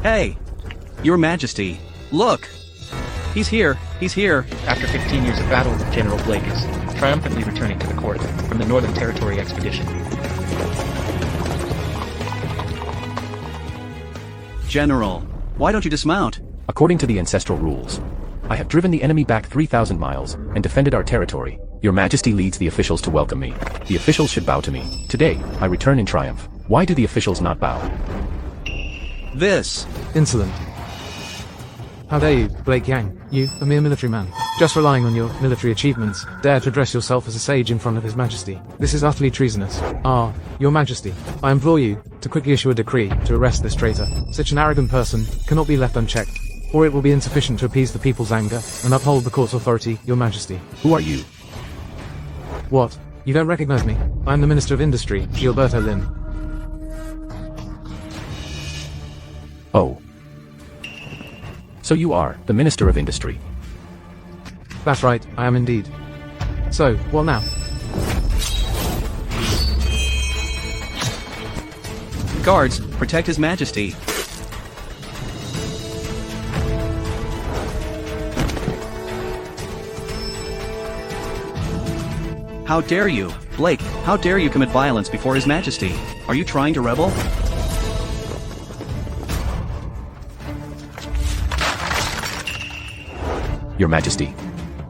Hey! Your Majesty, look! He's here, he's here! After 15 years of battle, General Blake is triumphantly returning to the court from the Northern Territory expedition. General, why don't you dismount? According to the ancestral rules, I have driven the enemy back 3,000 miles and defended our territory. Your Majesty leads the officials to welcome me. The officials should bow to me. Today, I return in triumph. Why do the officials not bow? This! Insolent. How dare you, Blake Yang, you, a mere military man, just relying on your military achievements, dare to address yourself as a sage in front of His Majesty. This is utterly treasonous. Your Majesty, I implore you to quickly issue a decree to arrest this traitor. Such an arrogant person cannot be left unchecked, or it will be insufficient to appease the people's anger and uphold the court's authority, Your Majesty. Who are you? What? You don't recognize me? I am the Minister of Industry, Gilberto Lin. Oh. So you are the Minister of Industry. That's right, I am indeed. So, what now? Guards, protect His Majesty. How dare you, Blake, how dare you commit violence before His Majesty? Are you trying to rebel? Your Majesty.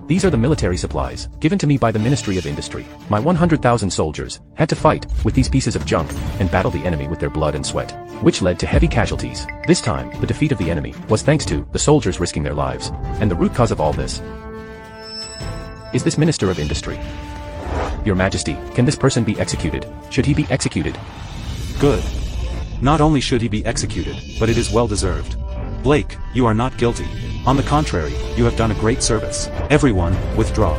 These are the military supplies, given to me by the Ministry of Industry. My 100,000 soldiers had to fight with these pieces of junk and battle the enemy with their blood and sweat, which led to heavy casualties. This time, the defeat of the enemy was thanks to the soldiers risking their lives. And the root cause of all this is this Minister of Industry. Your Majesty, can this person be executed? Should he be executed? Good. Not only should he be executed, but it is well deserved. Blake, you are not guilty. On the contrary, you have done a great service. Everyone, withdraw.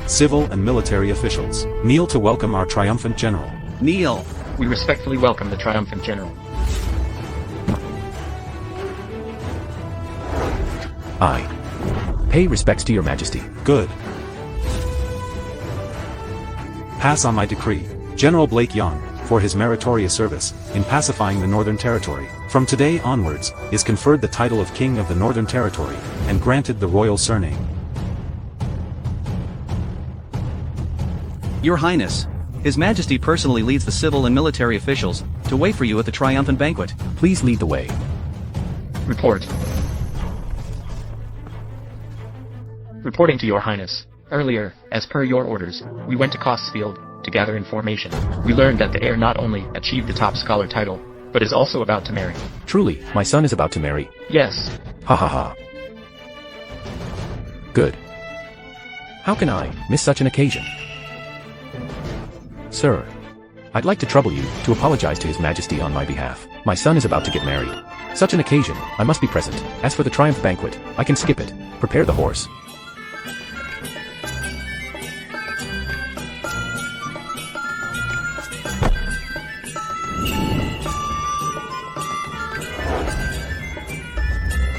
Civil and military officials, kneel to welcome our triumphant general. Kneel. We respectfully welcome the triumphant general. I pay respects to Your Majesty. Good. Pass on my decree, General Blake Young, for his meritorious service in pacifying the Northern Territory. From today onwards, is conferred the title of King of the Northern Territory, and granted the royal surname. Your Highness, His Majesty personally leads the civil and military officials to wait for you at the triumphant banquet. Please lead the way. Report. Reporting to Your Highness. Earlier, as per your orders, we went to Costfield to gather information. We learned that the heir not only achieved the top scholar title, but is also about to marry. Truly, my son is about to marry. Yes. Ha ha ha. Good. How can I miss such an occasion? Sir, I'd like to trouble you to apologize to His Majesty on my behalf. My son is about to get married. Such an occasion, I must be present. As for the triumph banquet, I can skip it. Prepare the horse.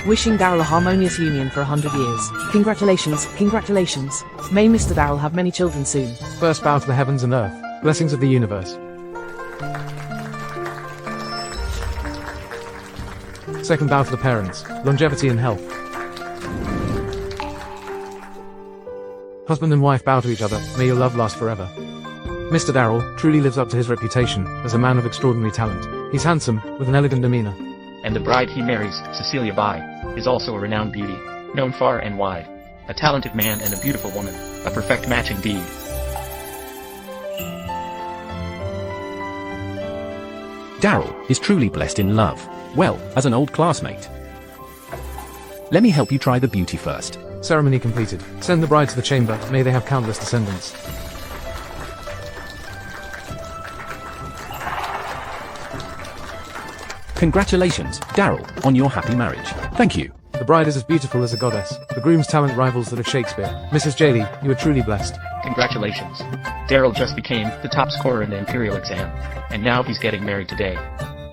Wishing Daryl a harmonious union for 100 years. Congratulations, congratulations. May Mr. Daryl have many children soon. First bow to the heavens and earth, blessings of the universe. Second bow to the parents, longevity and health. Husband and wife bow to each other, may your love last forever. Mr. Daryl truly lives up to his reputation as a man of extraordinary talent. He's handsome, with an elegant demeanor. And the bride he marries, Cecilia Bai, is also a renowned beauty, known far and wide. A talented man and a beautiful woman, a perfect match indeed. Daryl is truly blessed in love. Well, as an old classmate. Let me help you try the beauty first. Ceremony completed. Send the bride to the chamber, may they have countless descendants. Congratulations, Daryl, on your happy marriage. Thank you. The bride is as beautiful as a goddess. The groom's talent rivals that of Shakespeare. Mrs. Jaley, you are truly blessed. Congratulations. Daryl just became the top scorer in the Imperial exam, and now he's getting married today.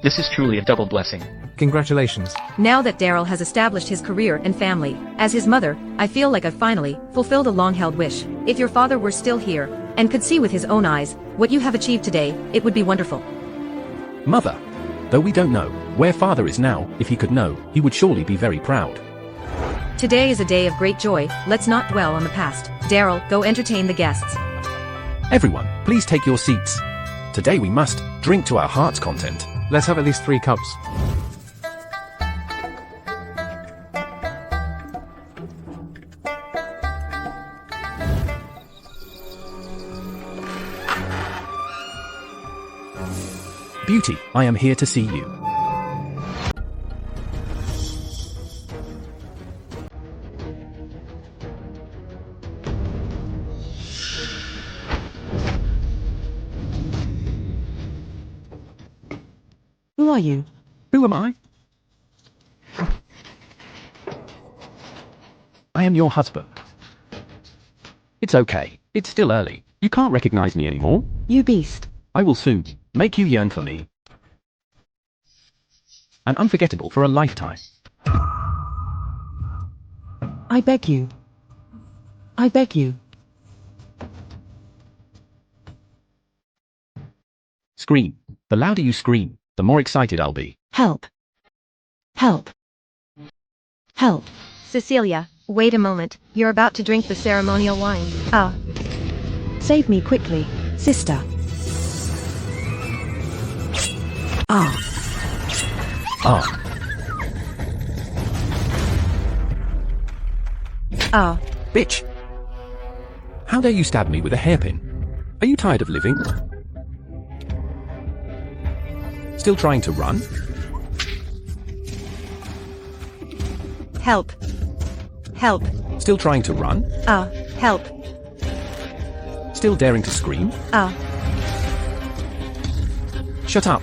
This is truly a double blessing. Congratulations. Now that Daryl has established his career and family, as his mother, I feel like I've finally fulfilled a long-held wish. If your father were still here, and could see with his own eyes what you have achieved today, it would be wonderful. Mother, though we don't know Where father is now, if he could know, he would surely be very proud. Today is a day of great joy, let's not dwell on the past. Daryl, go entertain the guests. Everyone, please take your seats. Today we must drink to our heart's content. Let's have at least 3 cups. Beauty, I am here to see you. Who are you? Who am I? I am your husband. It's okay. It's still early. You can't recognize me anymore. You beast. I will soon make you yearn for me. And unforgettable for a lifetime. I beg you. I beg you. Scream. The louder you scream, the more excited I'll be. Help. Help. Help. Cecilia, wait a moment, you're about to drink the ceremonial wine. Ah. Save me quickly, sister. Ah. Ah. Ah. Bitch! How dare you stab me with a hairpin? Are you tired of living? Still trying to run? Help. Help. Still trying to run? Ah. Help. Still daring to scream? Ah. Shut up!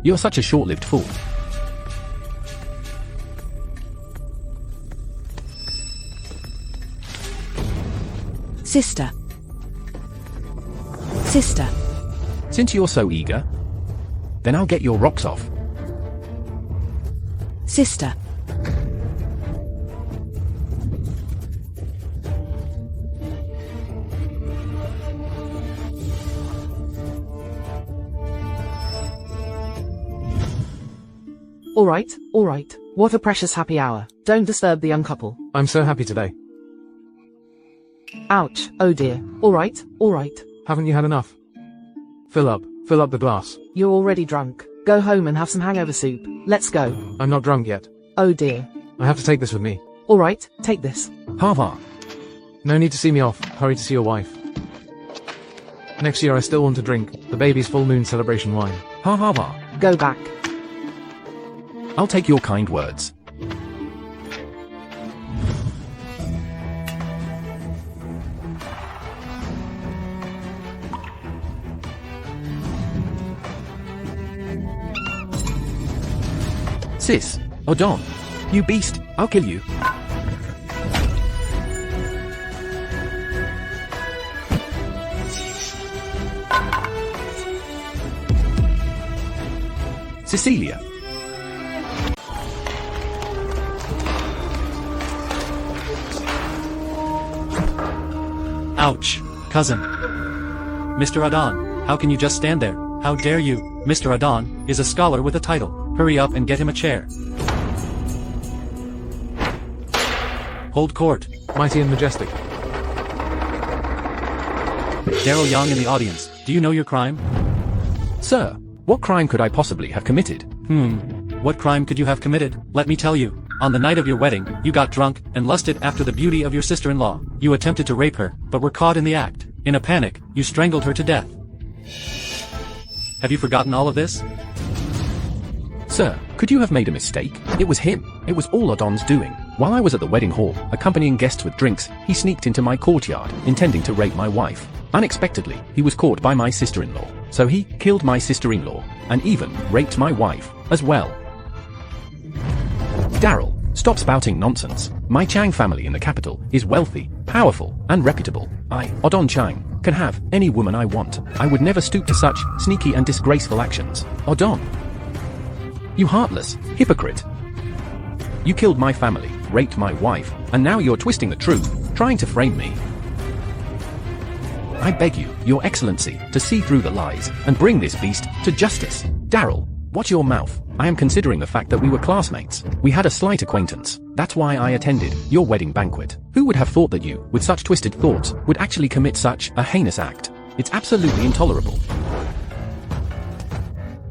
You're such a short-lived fool. Sister. Sister. Since you're so eager, then I'll get your rocks off. Sister. All right. What a precious happy hour. Don't disturb the young couple. I'm so happy today. Ouch, oh dear. All right. Haven't you had enough? Fill up the glass. You're already drunk. Go home and have some hangover soup. Let's go. I'm not drunk yet. Oh dear. I have to take this with me. All right, take this. Hava. No need to see me off. Hurry to see your wife. Next year I still want to drink the baby's full moon celebration wine. Hava. Go back. I'll take your kind words. Sis, Odon, you beast, I'll kill you. Cecilia. Ouch, cousin. Mr. Adon, how can you just stand there? How dare you? Mr. Adon is a scholar with a title. Hurry up and get him a chair. Hold court. Mighty and majestic. Daryl Young in the audience. Do you know your crime? Sir, what crime could I possibly have committed? What crime could you have committed? Let me tell you. On the night of your wedding, you got drunk and lusted after the beauty of your sister-in-law. You attempted to rape her, but were caught in the act. In a panic, you strangled her to death. Have you forgotten all of this? Sir, could you have made a mistake? It was him. It was all Odon's doing. While I was at the wedding hall, accompanying guests with drinks, he sneaked into my courtyard, intending to rape my wife. Unexpectedly, he was caught by my sister-in-law. So he killed my sister-in-law, and even raped my wife, as well. Daryl, stop spouting nonsense. My Chang family in the capital is wealthy, powerful, and reputable. I, Odon Chang, can have any woman I want. I would never stoop to such sneaky and disgraceful actions. Odon. You heartless hypocrite. You killed my family, raped my wife, and now you're twisting the truth, trying to frame me. I beg you, Your Excellency, to see through the lies and bring this beast to justice. Daryl, watch your mouth. I am considering the fact that we were classmates. We had a slight acquaintance. That's why I attended your wedding banquet. Who would have thought that you, with such twisted thoughts, would actually commit such a heinous act? It's absolutely intolerable.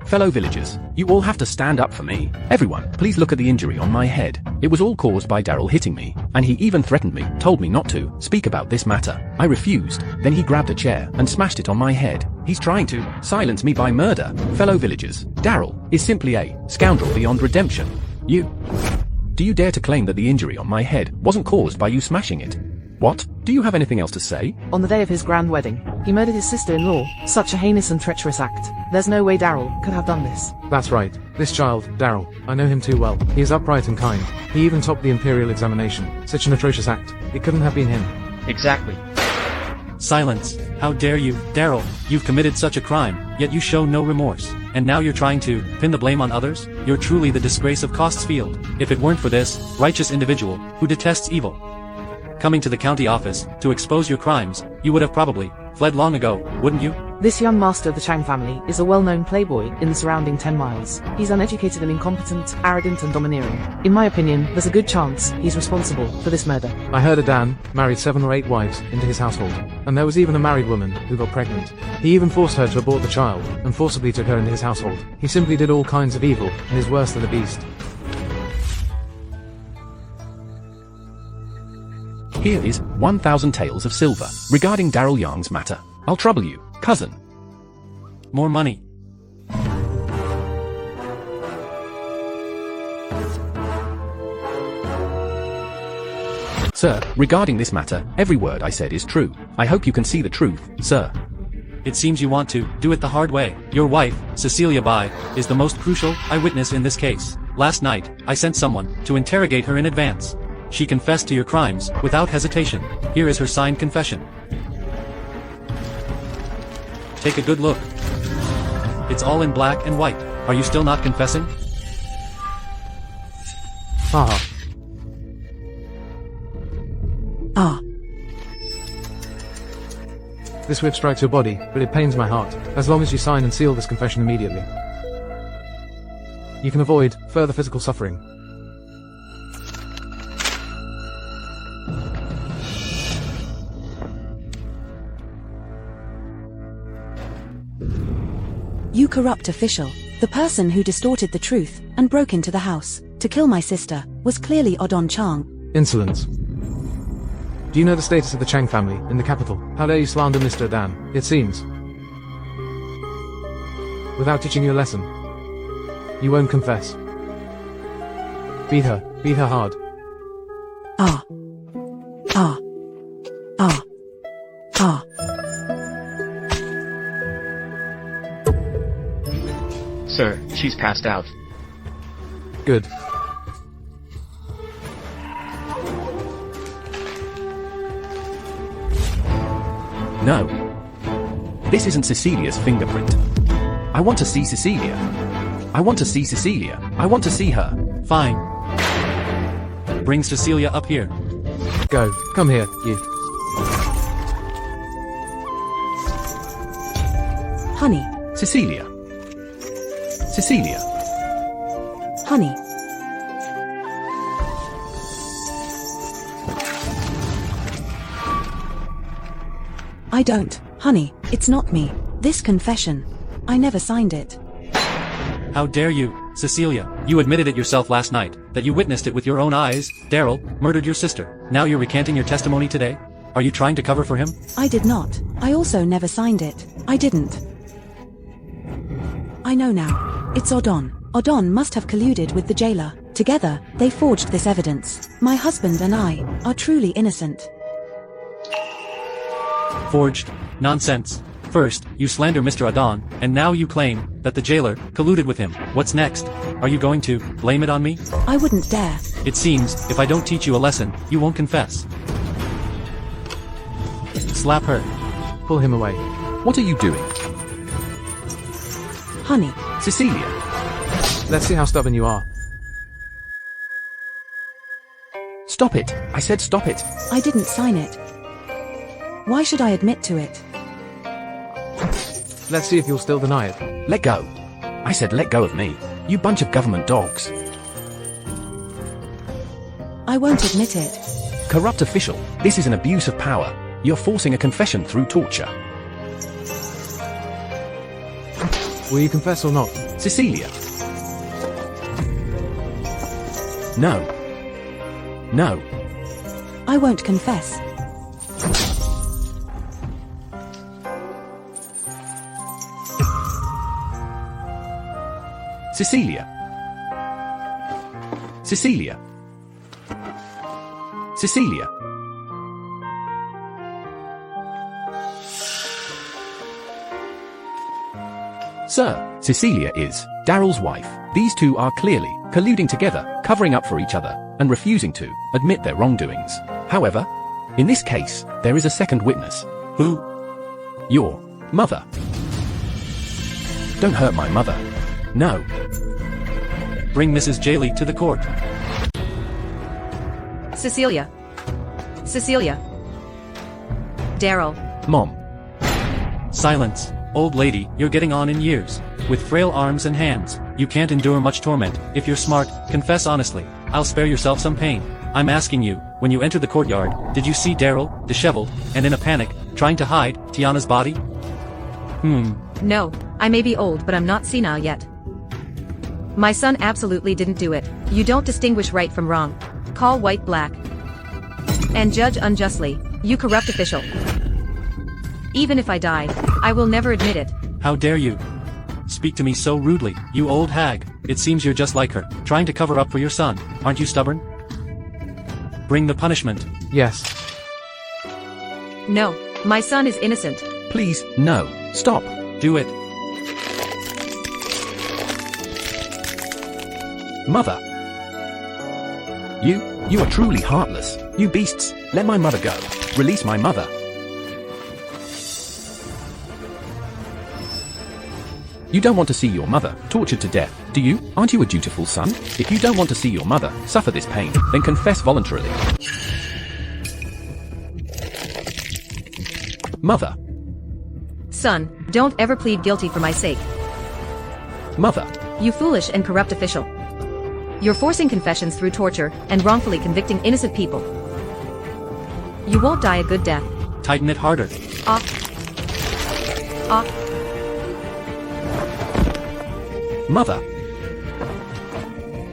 Fellow villagers, you all have to stand up for me. Everyone, please look at the injury on my head. It was all caused by Daryl hitting me, and he even threatened me, told me not to speak about this matter. I refused. Then he grabbed a chair and smashed it on my head. He's trying to silence me by murder. Fellow villagers, Daryl is simply a scoundrel beyond redemption. Do you dare to claim that the injury on my head wasn't caused by you smashing it? What? Do you have anything else to say? On the day of his grand wedding, he murdered his sister-in-law. Such a heinous and treacherous act. There's no way Daryl could have done this. That's right. This child, Daryl, I know him too well. He is upright and kind. He even topped the Imperial examination. Such an atrocious act. It couldn't have been him. Exactly. Silence. How dare you, Daryl? You've committed such a crime, yet you show no remorse. And now you're trying to pin the blame on others? You're truly the disgrace of Cost's Field. If it weren't for this righteous individual who detests evil coming to the county office to expose your crimes, you would have probably fled long ago, wouldn't you? This young master of the Chang family is a well-known playboy in the surrounding 10 miles. He's uneducated and incompetent, arrogant and domineering. In my opinion, there's a good chance he's responsible for this murder. I heard Adan married 7 or 8 wives into his household, and there was even a married woman who got pregnant. He even forced her to abort the child, and forcibly took her into his household. He simply did all kinds of evil, and is worse than a beast. Here is 1,000 taels of silver regarding Daryl Young's matter. I'll trouble you, cousin. More money. Sir, regarding this matter, every word I said is true. I hope you can see the truth, sir. It seems you want to do it the hard way. Your wife, Cecilia Bai, is the most crucial eyewitness in this case. Last night, I sent someone to interrogate her in advance. She confessed to your crimes without hesitation. Here is her signed confession. Take a good look. It's all in black and white. Are you still not confessing? Ah. Ah. This whip strikes your body, but it pains my heart. As long as you sign and seal this confession immediately, you can avoid further physical suffering. You corrupt official. The person who distorted the truth and broke into the house to kill my sister was clearly Odon Chang. Insolence. Do you know the status of the Chang family in the capital? How dare you slander Mr. Dan? It seems, without teaching you a lesson, you won't confess. Beat her hard. Ah. Ah. Ah. Ah. Sir, she's passed out. Good. No. This isn't Cecilia's fingerprint. I want to see Cecilia. I want to see Cecilia. I want to see her. Fine. Bring Cecilia up here. Go. Come here, you. Honey. Cecilia. Cecilia. Honey. I don't. Honey, it's not me. This confession. I never signed it. How dare you, Cecilia? You admitted it yourself last night, that you witnessed it with your own eyes. Daryl murdered your sister. Now you're recanting your testimony today? Are you trying to cover for him? I did not. I also never signed it. I didn't. I know now. It's Odon. Odon must have colluded with the jailer. Together, they forged this evidence. My husband and I are truly innocent. Forged? Nonsense. First, you slander Mr. Odon, and now you claim that the jailer colluded with him. What's next? Are you going to blame it on me? I wouldn't dare. It seems, if I don't teach you a lesson, you won't confess. slap her. Pull him away. What are you doing? Honey, Cecilia! Let's see how stubborn you are. Stop it! I said stop it! I didn't sign it. Why should I admit to it? Let's see if you'll still deny it. Let go! I said let go of me. You bunch of government dogs. I won't admit it. Corrupt official, this is an abuse of power. You're forcing a confession through torture. Will you confess or not? Cecilia! No. No. I won't confess. Cecilia! Cecilia! Cecilia! Sir, Cecilia is Daryl's wife. These two are clearly colluding together, covering up for each other, and refusing to admit their wrongdoings. However, in this case, there is a second witness. Who? Your mother. Don't hurt my mother. No. Bring Mrs. Jaley to the court. Cecilia. Cecilia. Daryl. Mom. Silence. Old lady, you're getting on in years. With frail arms and hands, you can't endure much torment. If you're smart, confess honestly. I'll spare yourself some pain. I'm asking you, when you entered the courtyard, did you see Daryl, disheveled, and in a panic, trying to hide Tiana's body? No, I may be old but I'm not senile yet. My son absolutely didn't do it. You don't distinguish right from wrong. Call white black. And judge unjustly, you corrupt official. Even if I die, I will never admit it. How dare you? Speak to me so rudely, you old hag. It seems you're just like her, trying to cover up for your son. Aren't you stubborn? Bring the punishment. Yes. No, my son is innocent. Please, no. Stop. Do it. Mother. You are truly heartless. You beasts, let my mother go. Release my mother. You don't want to see your mother tortured to death, do you? Aren't you a dutiful son? If you don't want to see your mother suffer this pain, then confess voluntarily. Mother. Son, don't ever plead guilty for my sake. Mother. You foolish and corrupt official. You're forcing confessions through torture and wrongfully convicting innocent people. You won't die a good death. Tighten it harder. Mother.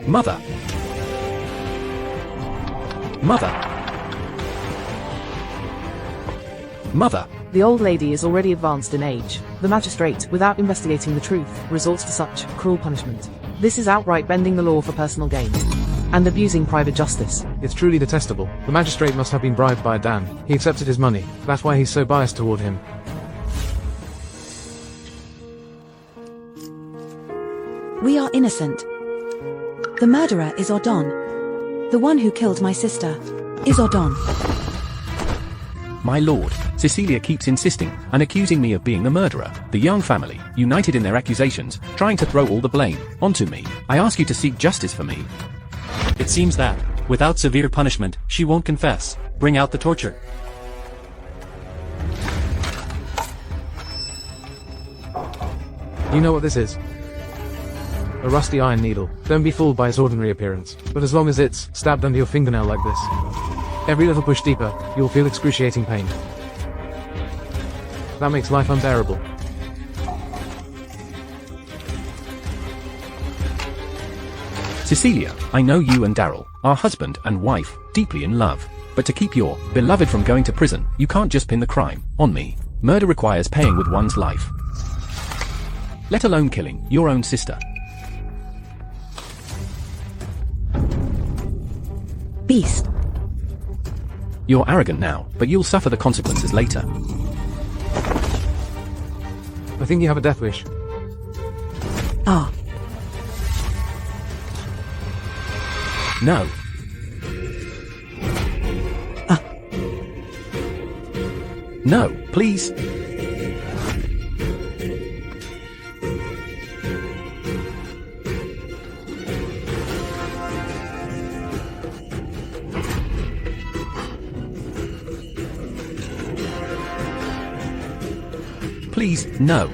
Mother. Mother. Mother. The old lady is already advanced in age. The magistrate, without investigating the truth, resorts to such cruel punishment. This is outright bending the law for personal gain and abusing private justice. It's truly detestable. The magistrate must have been bribed by Dan. He accepted his money. That's why he's so biased toward him. We are innocent. The murderer is Odon. The one who killed my sister is Odon. My lord, Cecilia keeps insisting and accusing me of being the murderer. The Young family, united in their accusations, trying to throw all the blame onto me. I ask you to seek justice for me. It seems that, without severe punishment, she won't confess. Bring out the torture. You know what this is? A rusty iron needle. Don't be fooled by its ordinary appearance. But as long as it's stabbed under your fingernail like this, every little push deeper, you'll feel excruciating pain. That makes life unbearable. Cecilia, I know you and Daryl are husband and wife, deeply in love. But to keep your beloved from going to prison, you can't just pin the crime on me. Murder requires paying with one's life. Let alone killing your own sister. Beast. You're arrogant now, but you'll suffer the consequences later. I think you have a death wish. Ah. No. No, please. Please, no.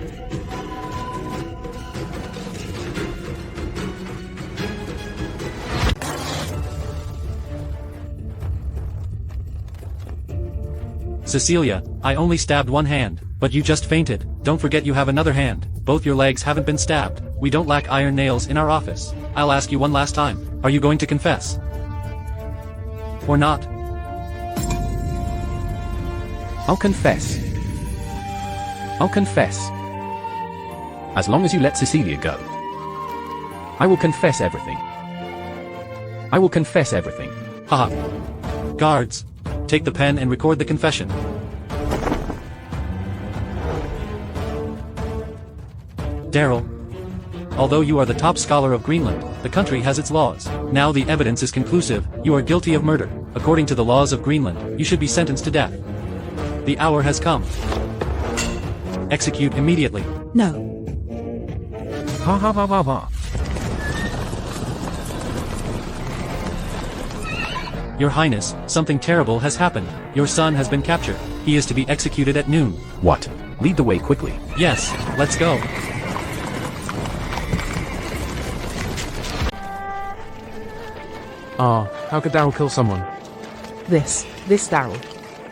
Cecilia, I only stabbed one hand, but you just fainted. Don't forget you have another hand. Both your legs haven't been stabbed. We don't lack iron nails in our office. I'll ask you one last time. Are you going to confess? Or not? I'll confess. I'll confess. As long as you let Cecilia go. I will confess everything. I will confess everything. Haha. Guards, take the pen and record the confession. Daryl, although you are the top scholar of Greenland, the country has its laws. Now the evidence is conclusive. You are guilty of murder. According to the laws of Greenland, you should be sentenced to death. The hour has come. Execute immediately. No. Ha ha ha ha ha. Your Highness, something terrible has happened. Your son has been captured. He is to be executed at noon. What? Lead the way quickly. Yes, let's go. How could Daryl kill someone? This Daryl.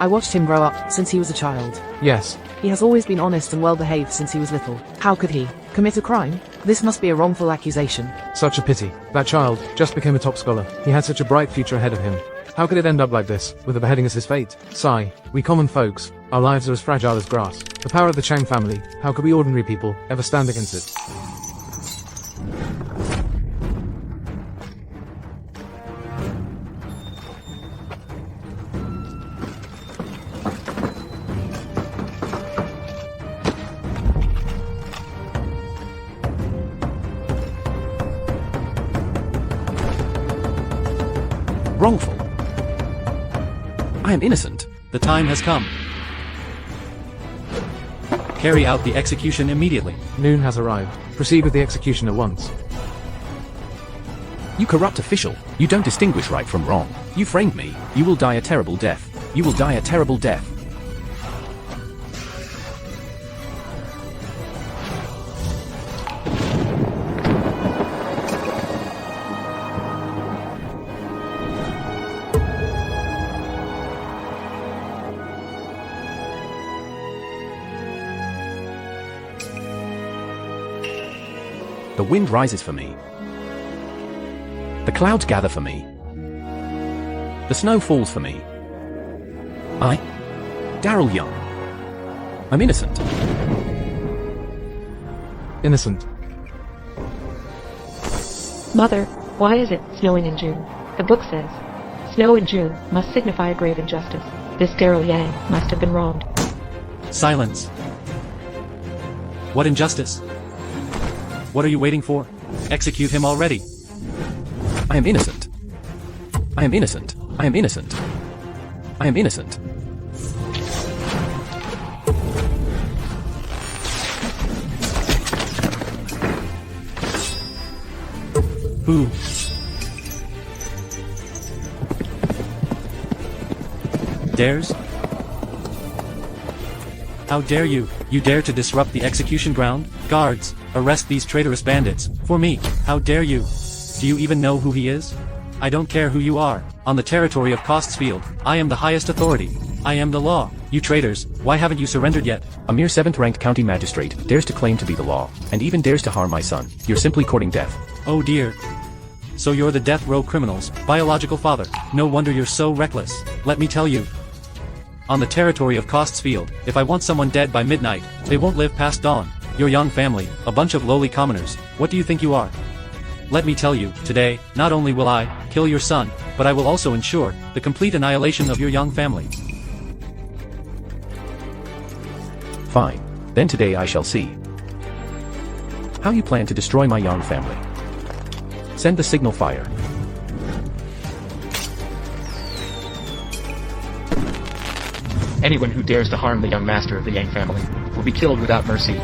I watched him grow up since he was a child. Yes. He has always been honest and well behaved since he was little. How could he commit a crime? This must be a wrongful accusation. Such a pity. That child just became a top scholar. He had such a bright future ahead of him. How could it end up like this, with the beheading as his fate? Sigh. We common folks, our lives are as fragile as grass. The power of the Chang family, how could we ordinary people ever stand against it? Wrongful. I am innocent. The time has come. Carry out the execution immediately. Noon has arrived. Proceed with the execution at once. You corrupt official. You don't distinguish right from wrong. You framed me. You will die a terrible death. You will die a terrible death. The wind rises for me. The clouds gather for me. The snow falls for me. I, Daryl Young, I'm innocent. Innocent. Mother, why is it snowing in June? The book says, snow in June must signify a grave injustice. This Daryl Yang must have been wronged. Silence. What injustice? What are you waiting for? Execute him already. I am innocent. I am innocent. I am innocent. I am innocent. Who? Dares? How dare you? You dare to disrupt the execution ground? Guards, arrest these traitorous bandits. For me. How dare you? Do you even know who he is? I don't care who you are. On the territory of Costsfield, I am the highest authority. I am the law. You traitors, why haven't you surrendered yet? A mere 7th-ranked county magistrate dares to claim to be the law, and even dares to harm my son. You're simply courting death. Oh dear. So you're the death row criminal's biological father. No wonder you're so reckless. Let me tell you. On the territory of Costsfield, if I want someone dead by midnight, they won't live past dawn. Your young family, a bunch of lowly commoners, what do you think you are? Let me tell you, today, not only will I kill your son, but I will also ensure the complete annihilation of your young family. Fine. Then today I shall see how you plan to destroy my young family. Send the signal fire. Anyone who dares to harm the young master of the Yang family will be killed without mercy.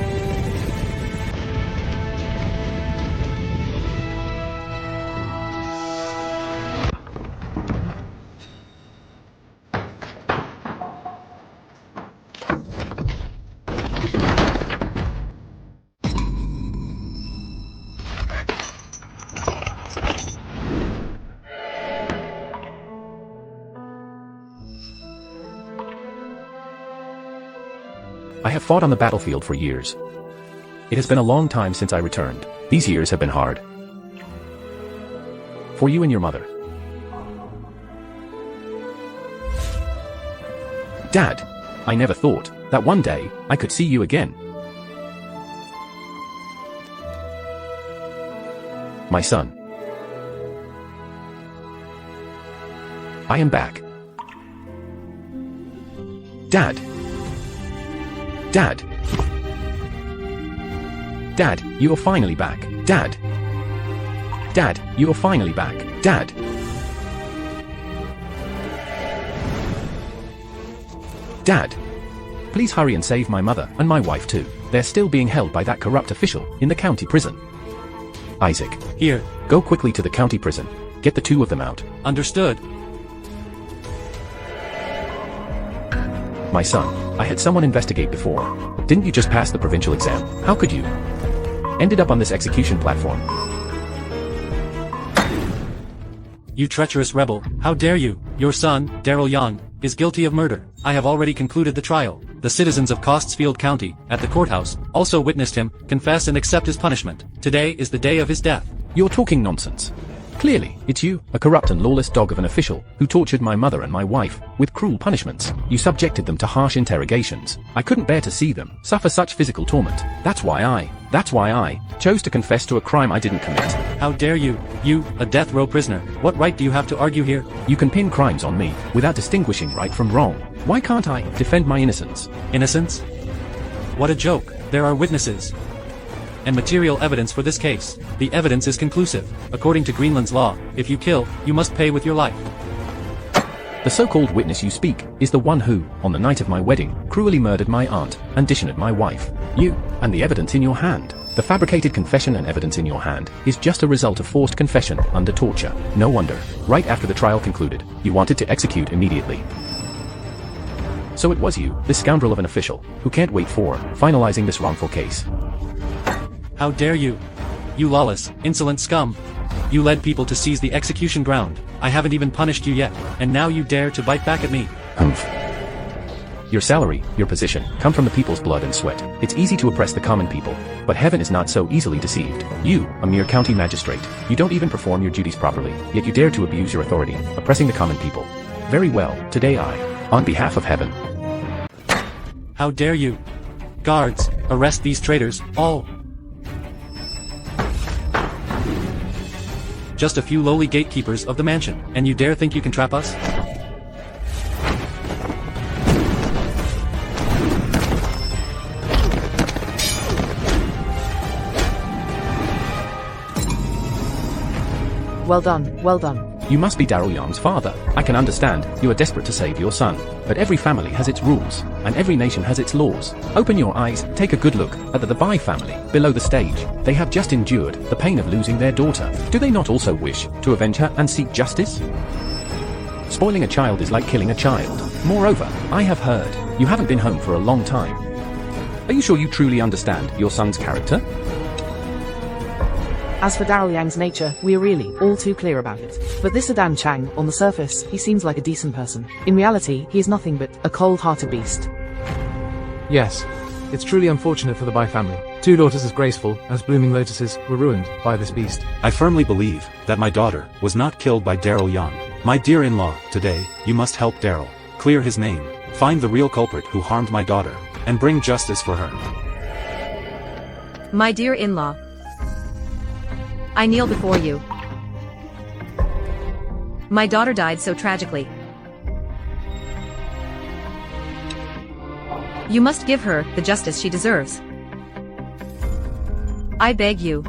I have fought on the battlefield for years. It has been a long time since I returned. These years have been hard. For you and your mother. Dad, I never thought that one day I could see you again. My son. I am back. Dad. Dad. Dad, you are finally back. Dad. Dad, you are finally back. Dad. Dad. Please hurry and save my mother and my wife too. They're still being held by that corrupt official in the county prison. Isaac. Here. Go quickly to the county prison. Get the two of them out. Understood. My son, I had someone investigate before. Didn't you just pass the provincial exam? How could you? Ended up on this execution platform. You treacherous rebel, how dare you? Your son, Daryl Young, is guilty of murder. I have already concluded the trial. The citizens of Costesfield County, at the courthouse, also witnessed him confess and accept his punishment. Today is the day of his death. You're talking nonsense. Clearly, it's you, a corrupt and lawless dog of an official, who tortured my mother and my wife with cruel punishments. You subjected them to harsh interrogations. I couldn't bear to see them suffer such physical torment. That's why I chose to confess to a crime I didn't commit. How dare you? You, a death row prisoner. What right do you have to argue here? You can pin crimes on me without distinguishing right from wrong. Why can't I defend my innocence? Innocence? What a joke. There are witnesses and material evidence for this case. The evidence is conclusive. According to Greenland's law, if you kill, you must pay with your life. The so-called witness you speak is the one who, on the night of my wedding, cruelly murdered my aunt and dishonored my wife. You, and the evidence in your hand. The fabricated confession and evidence in your hand is just a result of forced confession under torture. No wonder, right after the trial concluded, you wanted to execute immediately. So it was you, this scoundrel of an official, who can't wait for finalizing this wrongful case. How dare you? You lawless, insolent scum. You led people to seize the execution ground. I haven't even punished you yet, and now you dare to bite back at me. Humph. Your salary, your position, come from the people's blood and sweat. It's easy to oppress the common people, but heaven is not so easily deceived. You, a mere county magistrate, you don't even perform your duties properly, yet you dare to abuse your authority, oppressing the common people. Very well, today I, on behalf of heaven. How dare you? Guards, arrest these traitors, all. Just a few lowly gatekeepers of the mansion, and you dare think you can trap us? Well done, well done. You must be Daryl Young's father. I can understand, you are desperate to save your son. But every family has its rules, and every nation has its laws. Open your eyes, take a good look at the Bai family, below the stage. They have just endured the pain of losing their daughter. Do they not also wish to avenge her and seek justice? Spoiling a child is like killing a child. Moreover, I have heard you haven't been home for a long time. Are you sure you truly understand your son's character? As for Daryl Yang's nature, we are really all too clear about it. But this Adan Chang, on the surface, he seems like a decent person. In reality, he is nothing but a cold-hearted beast. Yes, it's truly unfortunate for the Bai family. Two daughters as graceful as blooming lotuses were ruined by this beast. I firmly believe that my daughter was not killed by Daryl Young. My dear in-law, today, you must help Daryl. Clear his name, find the real culprit who harmed my daughter, and bring justice for her. My dear in-law, I kneel before you. My daughter died so tragically. You must give her the justice she deserves. I beg you.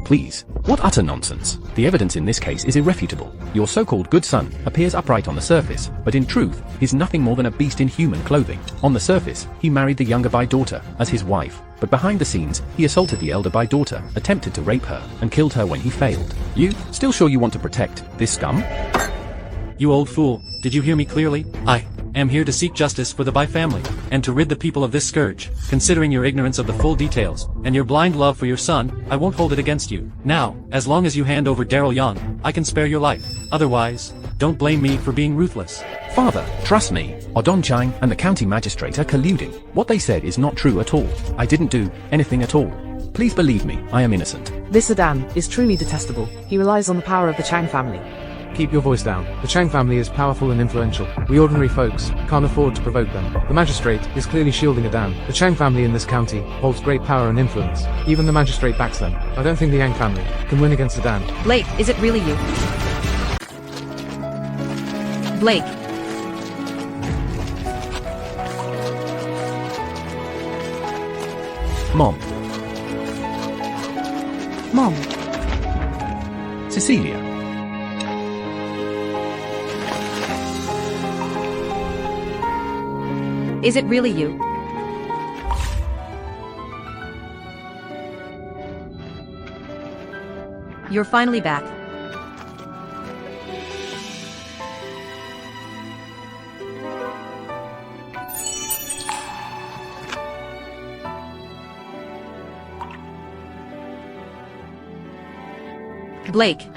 please. What utter nonsense. The evidence in this case is irrefutable. Your so-called good son appears upright on the surface, but in truth, he's nothing more than a beast in human clothing. On the surface, he married the younger by daughter as his wife, but behind the scenes, he assaulted the elder by daughter, attempted to rape her, and killed her when he failed. You, still sure you want to protect this scum? You old fool, did you hear me clearly? I am here to seek justice for the Bai family, and to rid the people of this scourge. Considering your ignorance of the full details, and your blind love for your son, I won't hold it against you. Now, as long as you hand over Daryl Young, I can spare your life. Otherwise, don't blame me for being ruthless. Father, trust me. Odon Chang and the county magistrate are colluding. What they said is not true at all. I didn't do anything at all. Please believe me, I am innocent. This Adan is truly detestable. He relies on the power of the Chang family. Keep your voice down. The Chang family is powerful and influential. We ordinary folks can't afford to provoke them. The magistrate is clearly shielding Adan. The Chang family in this county holds great power and influence. Even the magistrate backs them. I don't think the Yang family can win against Adan. Blake, is it really you? Blake. Mom. Mom. Cecilia. Is it really you? You're finally back. Blake.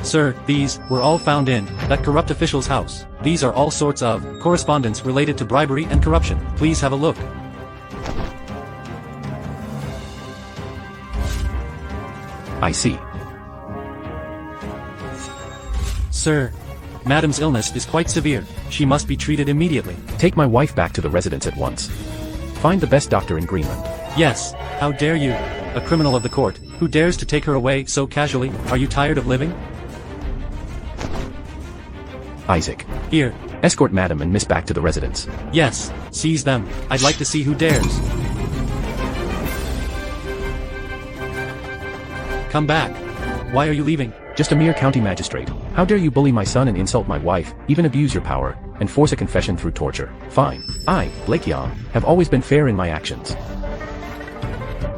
Sir, these were all found in that corrupt official's house. These are all sorts of correspondence related to bribery and corruption. Please have a look. I see. Sir, Madam's illness is quite severe. She must be treated immediately. Take my wife back to the residence at once. Find the best doctor in Greenland. Yes, how dare you? A criminal of the court, who dares to take her away so casually? Are you tired of living? Isaac. Here. Escort Madam and Miss back to the residence. Yes, seize them. I'd like to see who dares. Come back. Why are you leaving? Just a mere county magistrate. How dare you bully my son and insult my wife, even abuse your power, and force a confession through torture? Fine. I, Lei Xiaoyu, have always been fair in my actions.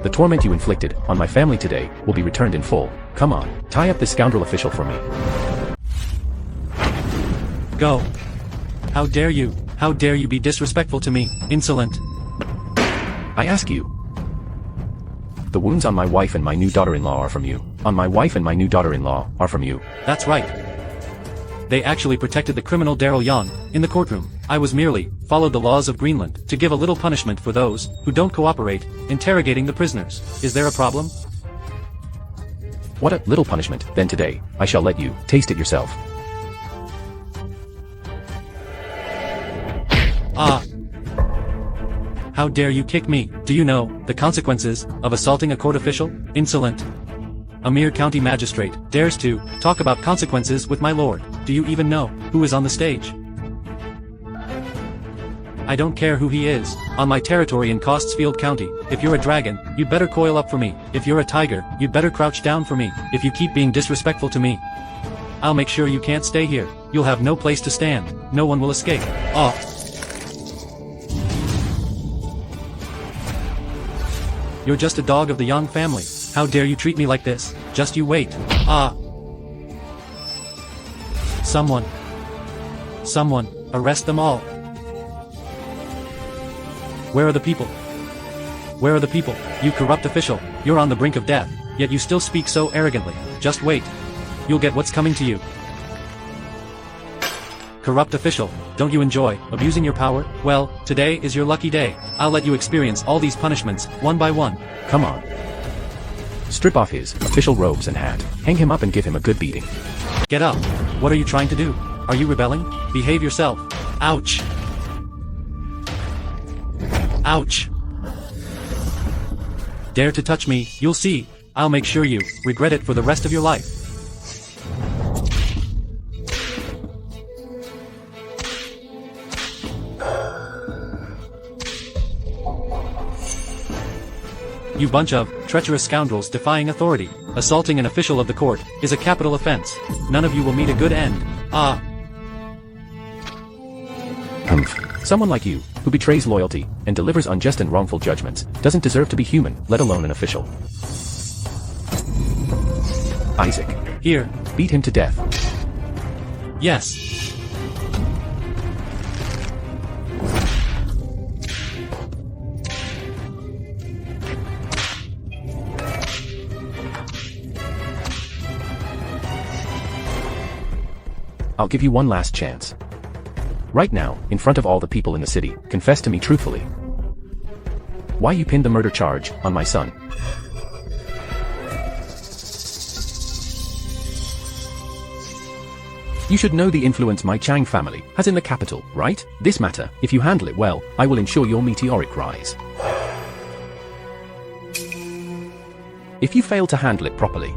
The torment you inflicted on my family today will be returned in full. Come on, tie up this scoundrel official for me. Go. How dare you? How dare you be disrespectful to me? Insolent. I ask you. The wounds on my wife and my new daughter-in-law are from you. On my wife and my new daughter-in-law are from you. That's right. They actually protected the criminal Daryl Young in the courtroom. I was merely followed the laws of Greenland to give a little punishment for those who don't cooperate, interrogating the prisoners. Is there a problem? What a little punishment. Then today, I shall let you taste it yourself. Ah! How dare you kick me? Do you know the consequences of assaulting a court official? Insolent. A mere county magistrate dares to talk about consequences with my lord. Do you even know who is on the stage? I don't care who he is. On my territory in Costsfield County, if you're a dragon, you'd better coil up for me. If you're a tiger, you'd better crouch down for me. If you keep being disrespectful to me, I'll make sure you can't stay here. You'll have no place to stand. No one will escape. Ah! You're just a dog of the Young family. How dare you treat me like this? Just you wait. Ah! Someone, arrest them all. Where are the people? Where are the people? You corrupt official, you're on the brink of death, yet you still speak so arrogantly. Just wait. You'll get what's coming to you. Corrupt official, don't you enjoy abusing your power? Well, today is your lucky day. I'll let you experience all these punishments, one by one. Come on. Strip off his official robes and hat. Hang him up and give him a good beating. Get up. What are you trying to do? Are you rebelling? Behave yourself. Ouch. Ouch. Dare to touch me, you'll see. I'll make sure you regret it for the rest of your life. You bunch of treacherous scoundrels defying authority. Assaulting an official of the court is a capital offense. None of you will meet a good end. Ah. Someone like you, who betrays loyalty and delivers unjust and wrongful judgments, doesn't deserve to be human, let alone an official. Isaac. Here. Beat him to death. Yes. I'll give you one last chance. Right now, in front of all the people in the city, confess to me truthfully. Why you pinned the murder charge on my son? You should know the influence my Chang family has in the capital, right? This matter, if you handle it well, I will ensure your meteoric rise. If you fail to handle it properly,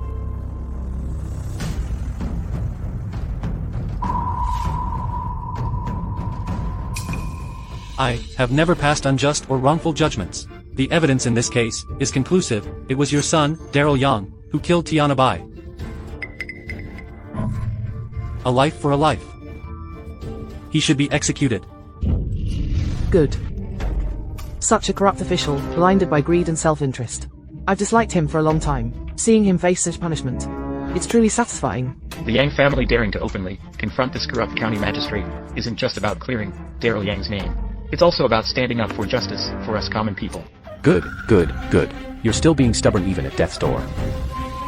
I have never passed unjust or wrongful judgments. The evidence in this case is conclusive. It was your son, Daryl Young, who killed Tiana Bai. A life for a life. He should be executed. Good. Such a corrupt official, blinded by greed and self-interest. I've disliked him for a long time. Seeing him face such punishment, it's truly satisfying. The Yang family daring to openly confront this corrupt county magistrate isn't just about clearing Daryl Yang's name. It's also about standing up for justice for us common people. Good, good, good. You're still being stubborn even at death's door.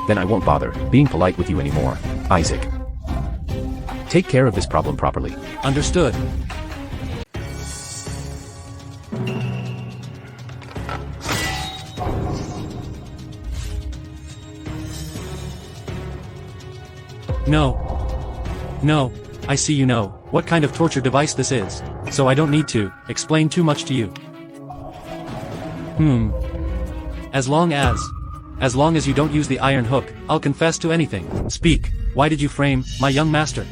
Then I won't bother being polite with you anymore, Isaac. Take care of this problem properly. Understood. No. No, I see you know what kind of torture device this is, so I don't need to explain too much to you. As long as you don't use the iron hook, I'll confess to anything. Speak. Why did you frame my young master?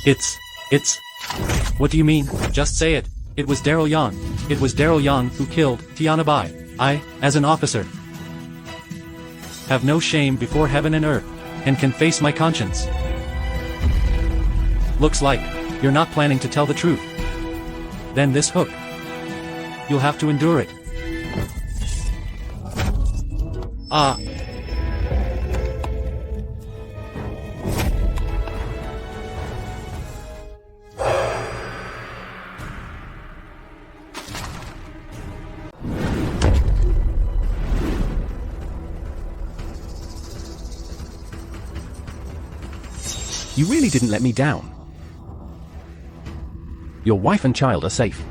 It's... What do you mean? Just say it. It was Daryl Young. It was Daryl Young who killed Tiana Bai. I, as an officer, have no shame before heaven and earth, and can face my conscience. Looks like you're not planning to tell the truth. Then this hook. You'll have to endure it. Ah. You really didn't let me down. Your wife and child are safe.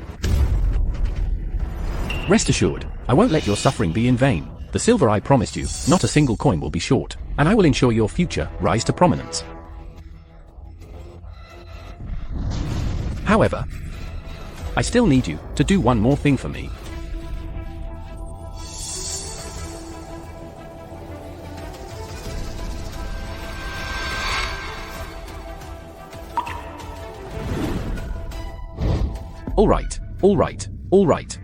Rest assured, I won't let your suffering be in vain. The silver I promised you, not a single coin will be short, and I will ensure your future rise to prominence. However, I still need you to do one more thing for me. All right.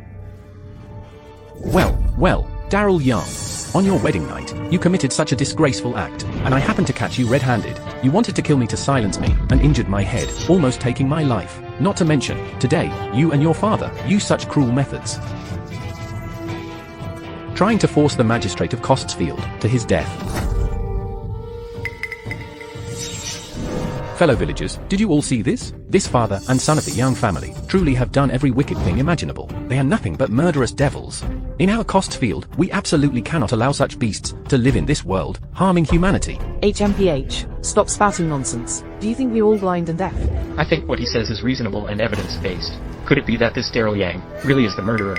Well, Daryl Young. On your wedding night, you committed such a disgraceful act, and I happened to catch you red-handed. You wanted to kill me to silence me, and injured my head, almost taking my life. Not to mention, today, you and your father use such cruel methods. Trying to force the magistrate of Costsfield to his death. Fellow villagers, did you all see this? This father and son of the Young family truly have done every wicked thing imaginable. They are nothing but murderous devils. In our Costsfield, we absolutely cannot allow such beasts to live in this world, harming humanity. HMPH, stop spouting nonsense. Do you think we're all blind and deaf? I think what he says is reasonable and evidence-based. Could it be that this Daryl Yang really is the murderer?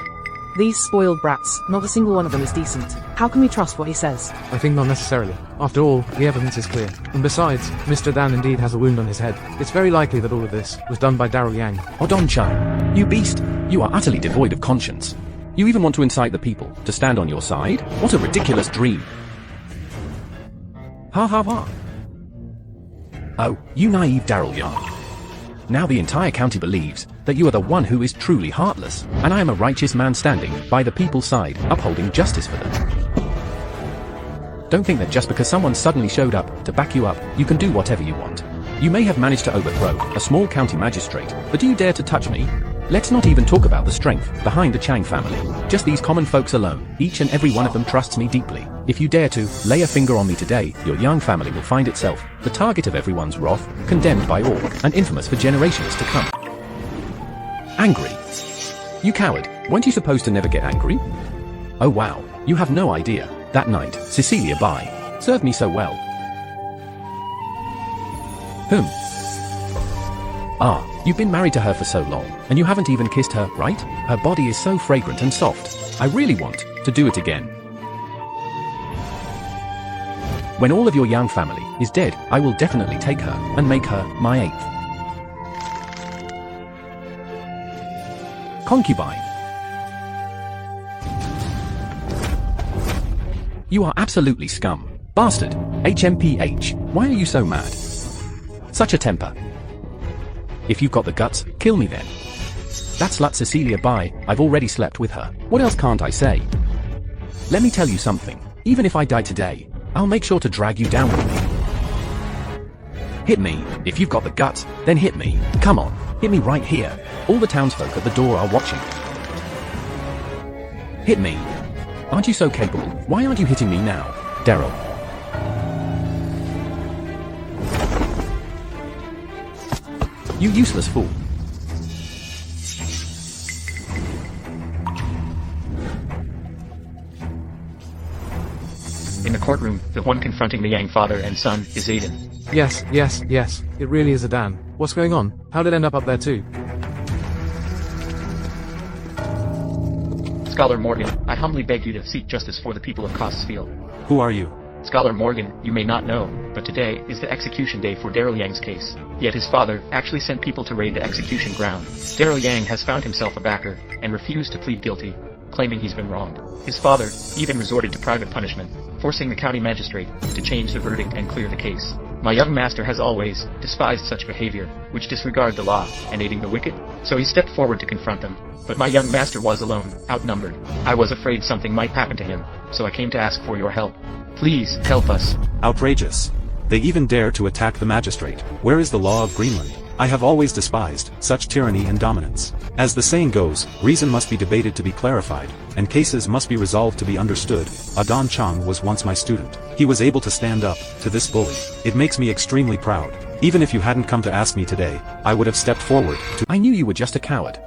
These spoiled brats, not a single one of them is decent. How can we trust what he says? I think not necessarily. After all, the evidence is clear. And besides, Mr. Dan indeed has a wound on his head. It's very likely that all of this was done by Daryl Yang. Odon-chan, you beast! You are utterly devoid of conscience. You even want to incite the people to stand on your side? What a ridiculous dream! Ha ha ha. Oh, you naive Daryl Young. Now the entire county believes that you are the one who is truly heartless, and I am a righteous man standing by the people's side, upholding justice for them. Don't think that just because someone suddenly showed up to back you up, you can do whatever you want. You may have managed to overthrow a small county magistrate, but do you dare to touch me? Let's not even talk about the strength behind the Chang family. Just these common folks alone, each and every one of them trusts me deeply. If you dare to lay a finger on me today, your young family will find itself the target of everyone's wrath, condemned by all, and infamous for generations to come. Angry. You coward, weren't you supposed to never get angry? Oh wow, you have no idea. That night, Cecilia Bai served me so well. You've been married to her for so long, and you haven't even kissed her, right? Her body is so fragrant and soft. I really want to do it again. When all of your young family is dead, I will definitely take her and make her my 8th concubine. You are absolutely scum. Bastard. HMPH. Why are you so mad? Such a temper. If you've got the guts, kill me then. That slut Cecilia Bai, I've already slept with her. What else can't I say? Let me tell you something. Even if I die today, I'll make sure to drag you down with me. Hit me. If you've got the guts, then hit me. Come on. Hit me right here. All the townsfolk at the door are watching. Hit me. Aren't you so capable? Why aren't you hitting me now? Daryl. You useless fool. In the courtroom, the one confronting the Yang father and son is Aiden. Yes. It really is Adan. What's going on? How did it end up there too? Scholar Morgan, I humbly beg you to seek justice for the people of Costsfield. Who are you? Scholar Morgan, you may not know, but today is the execution day for Daryl Yang's case. Yet his father actually sent people to raid the execution ground. Daryl Yang has found himself a backer and refused to plead guilty, claiming he's been wronged. His father even resorted to private punishment, forcing the county magistrate to change the verdict and clear the case. My young master has always despised such behavior, which disregard the law and aiding the wicked, so he stepped forward to confront them. But my young master was alone, outnumbered. I was afraid something might happen to him, so I came to ask for your help. Please, help us. Outrageous. They even dare to attack the magistrate. Where is the law of Greenland? I have always despised such tyranny and dominance. As the saying goes, reason must be debated to be clarified, and cases must be resolved to be understood. Adan Chang was once my student. He was able to stand up to this bully. It makes me extremely proud. Even if you hadn't come to ask me today, I would have stepped forward to— I knew you were just a coward.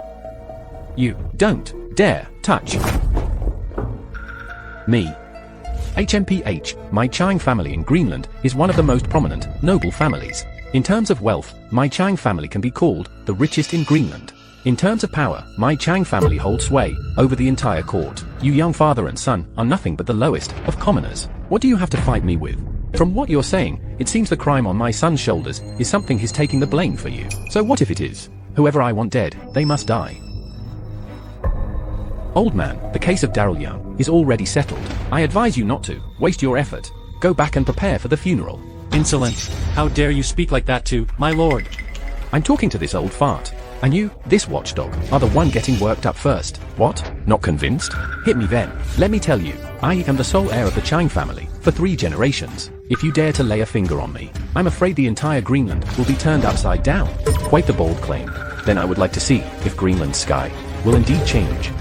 You don't dare touch me. HMPH, my Chang family in Greenland, is one of the most prominent, noble families. In terms of wealth, my Chang family can be called the richest in Greenland. In terms of power, my Chang family holds sway over the entire court. You young father and son are nothing but the lowest of commoners. What do you have to fight me with? From what you're saying, it seems the crime on my son's shoulders is something he's taking the blame for you. So what if it is? Whoever I want dead, they must die. Old man, the case of Daryl Young is already settled. I advise you not to waste your effort. Go back and prepare for the funeral. Insolent. How dare you speak like that to my lord? I'm talking to this old fart. And you, this watchdog, are the one getting worked up first. What? Not convinced? Hit me then. Let me tell you, I am the sole heir of the Chang family for 3 generations. If you dare to lay a finger on me, I'm afraid the entire Greenland will be turned upside down. Quite the bold claim. Then I would like to see if Greenland's sky will indeed change.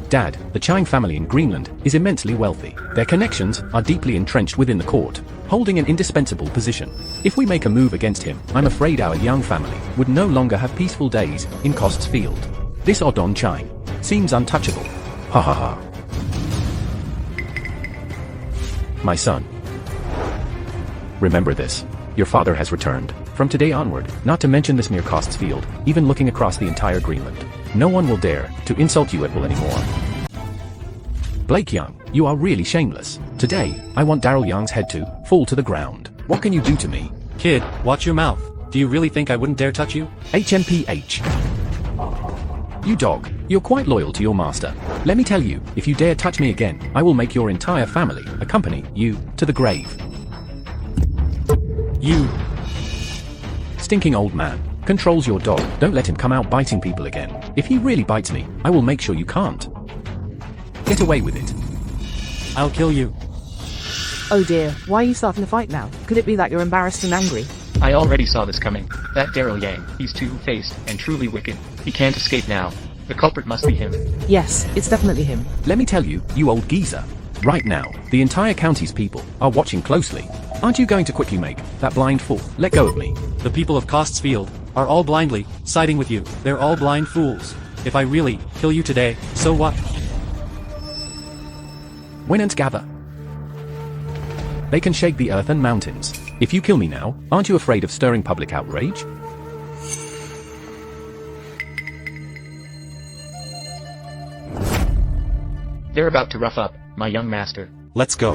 Dad, the Chang family in Greenland is immensely wealthy. Their connections are deeply entrenched within the court, holding an indispensable position. If we make a move against him, I'm afraid our young family would no longer have peaceful days in Cost's Field. This Odon Chang seems untouchable. Ha ha ha. My son. Remember this. Your father has returned. From today onward, not to mention this mere Cost's Field, even looking across the entire Greenland, no one will dare to insult you at will anymore. Blake Young, you are really shameless. Today, I want Daryl Young's head to fall to the ground. What can you do to me? Kid, watch your mouth. Do you really think I wouldn't dare touch you? HMPH. You dog, You're quite loyal to your master. Let me tell you, if you dare touch me again, I will make your entire family accompany you to the grave. You stinking old man. Controls your dog. Don't let him come out biting people again. If he really bites me, I will make sure you can't. Get away with it. I'll kill you. Oh dear, why are you starting to fight now? Could it be that you're embarrassed and angry? I already saw this coming. That Daryl Yang, he's two-faced and truly wicked. He can't escape now. The culprit must be him. Yes, it's definitely him. Let me tell you, you old geezer. Right now, the entire county's people are watching closely. Aren't you going to quickly make that blind fool let go of me? The people of Costsfield are all blindly siding with you. They're all blind fools. If I really kill you today, so what? When ants gather, they can shake the earth and mountains. If you kill me now, aren't you afraid of stirring public outrage? They're about to rough up my young master. Let's go.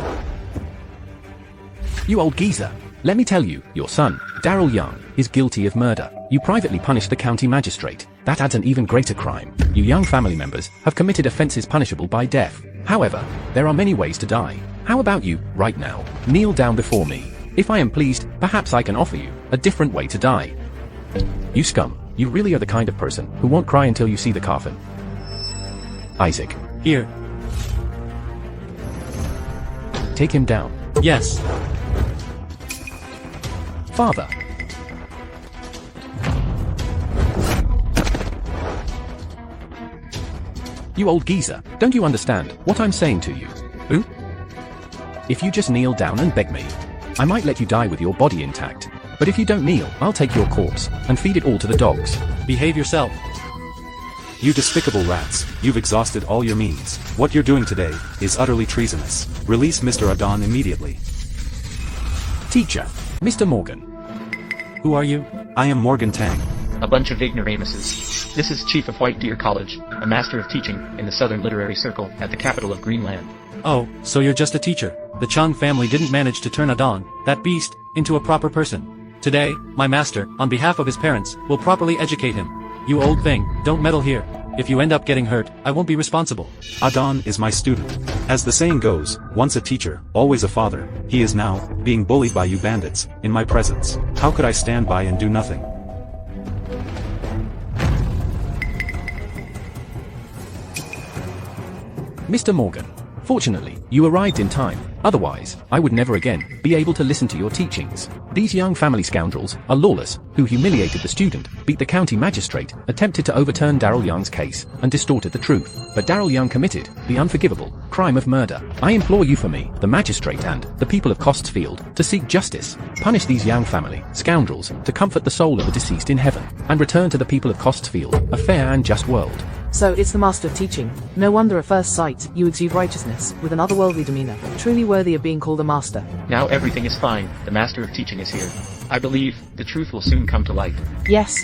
You old geezer. Let me tell you, your son, Daryl Young, is guilty of murder. You privately punished the county magistrate. That adds an even greater crime. You young family members have committed offenses punishable by death. However, there are many ways to die. How about you, right now, kneel down before me? If I am pleased, perhaps I can offer you a different way to die. You scum, you really are the kind of person who won't cry until you see the coffin. Isaac. Here. Take him down. Yes. Father. You old geezer, don't you understand what I'm saying to you? Who? If you just kneel down and beg me, I might let you die with your body intact. But if you don't kneel, I'll take your corpse and feed it all to the dogs. Behave yourself. You despicable rats, you've exhausted all your means. What you're doing today is utterly treasonous. Release Mr. Adon immediately. Teacher, Mr. Morgan. Who are you? I am Morgan Tang. A bunch of ignoramuses. This is Chief of White Deer College, a master of teaching in the Southern Literary Circle at the capital of Greenland. Oh, so you're just a teacher. The Chung family didn't manage to turn Adon, that beast, into a proper person. Today, my master, on behalf of his parents, will properly educate him. You old thing, don't meddle here. If you end up getting hurt, I won't be responsible. Adon is my student. As the saying goes, once a teacher, always a father. He is now being bullied by you bandits, in my presence. How could I stand by and do nothing? Mr. Morgan, fortunately, you arrived in time. Otherwise, I would never again be able to listen to your teachings. These young family scoundrels are lawless, who humiliated the student, beat the county magistrate, attempted to overturn Daryl Young's case, and distorted the truth. But Daryl Young committed the unforgivable crime of murder. I implore you for me, the magistrate and the people of Costsfield, to seek justice. Punish these young family scoundrels to comfort the soul of the deceased in heaven, and return to the people of Costsfield a fair and just world. So it's the master of teaching. No wonder at first sight, you exude righteousness, with an otherworldly demeanor, truly worthy of being called a master. Now everything is fine, the master of teaching is here. I believe the truth will soon come to light. Yes,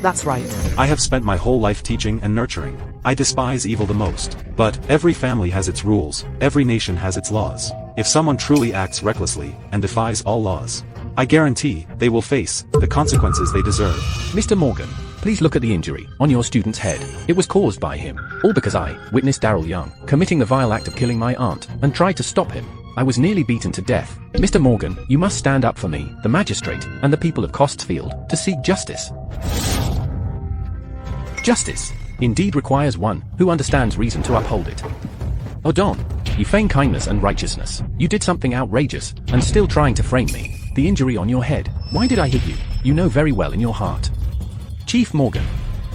that's right. I have spent my whole life teaching and nurturing. I despise evil the most. But every family has its rules, every nation has its laws. If someone truly acts recklessly and defies all laws, I guarantee they will face the consequences they deserve. Mr. Morgan, please look at the injury on your student's head. It was caused by him. All because I witnessed Daryl Young committing the vile act of killing my aunt and tried to stop him. I was nearly beaten to death. Mr. Morgan, you must stand up for me, the magistrate, and the people of Costsfield, to seek justice. Justice indeed requires one who understands reason to uphold it. Adon, you feign kindness and righteousness. You did something outrageous, and still trying to frame me. The injury on your head. Why did I hit you? You know very well in your heart. Chief Morgan,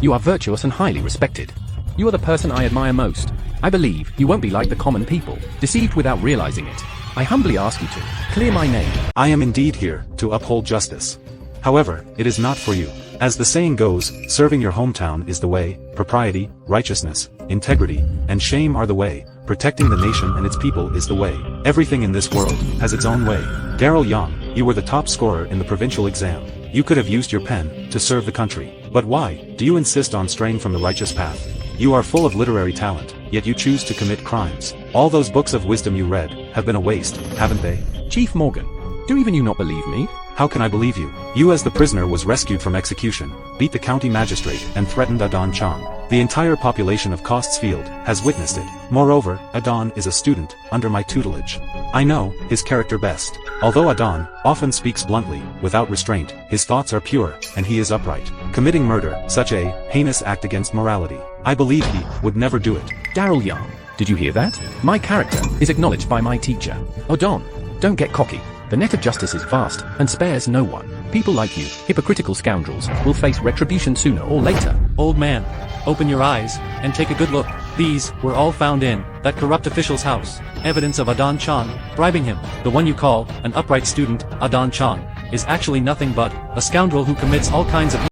you are virtuous and highly respected. You are the person I admire most. I believe you won't be like the common people, deceived without realizing it. I humbly ask you to clear my name. I am indeed here to uphold justice. However, it is not for you. As the saying goes, serving your hometown is the way, propriety, righteousness, integrity, and shame are the way, protecting the nation and its people is the way. Everything in this world has its own way. Daryl Young, you were the top scorer in the provincial exam. You could have used your pen to serve the country. But why do you insist on straying from the righteous path? You are full of literary talent, yet you choose to commit crimes. All those books of wisdom you read have been a waste, haven't they? Chief Morgan, do even you not believe me? How can I believe you? You as the prisoner was rescued from execution, beat the county magistrate, and threatened Adon Chang. The entire population of Cost's Field has witnessed it. Moreover, Adon is a student under my tutelage. I know his character best. Although Adon often speaks bluntly, without restraint, his thoughts are pure, and he is upright. Committing murder, such a heinous act against morality, I believe he would never do it. Daryl Young, did you hear that? My character is acknowledged by my teacher. Odon, don't get cocky. The net of justice is vast, and spares no one. People like you, hypocritical scoundrels, will face retribution sooner or later. Old man, open your eyes, and take a good look. These were all found in that corrupt official's house. Evidence of Adon Chan bribing him. The one you call an upright student, Adon Chan, is actually nothing but a scoundrel who commits all kinds of...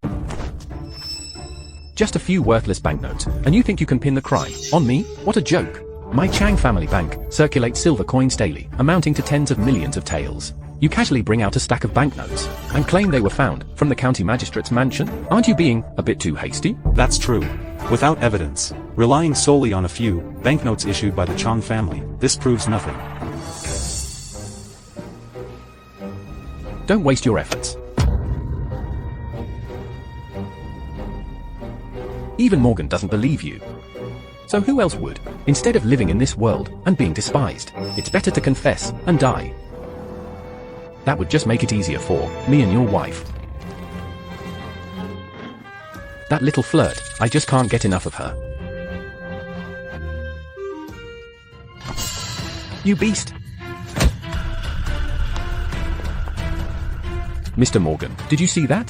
Just a few worthless banknotes, and you think you can pin the crime on me? What a joke. My Chang family bank circulates silver coins daily, amounting to tens of millions of taels. You casually bring out a stack of banknotes and claim they were found from the county magistrate's mansion? Aren't you being a bit too hasty? That's true. Without evidence, relying solely on a few banknotes issued by the Chang family, this proves nothing. Don't waste your efforts. Even Morgan doesn't believe you. So who else would? Instead of living in this world and being despised, it's better to confess and die. That would just make it easier for me and your wife. That little flirt, I just can't get enough of her. You beast! Mr. Morgan, did you see that?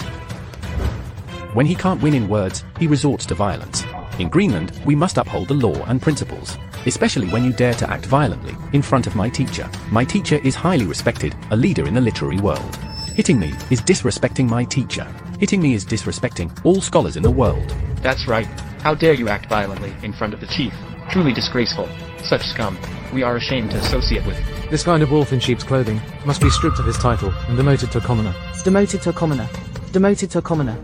When he can't win in words, he resorts to violence. In Greenland, we must uphold the law and principles, especially when you dare to act violently in front of my teacher. My teacher is highly respected, a leader in the literary world. Hitting me is disrespecting my teacher. Hitting me is disrespecting all scholars in the world. That's right. How dare you act violently in front of the chief? Truly disgraceful. Such scum. We are ashamed to associate with. This kind of wolf in sheep's clothing must be stripped of his title and demoted to a commoner. Demoted to a commoner. Demoted to a commoner.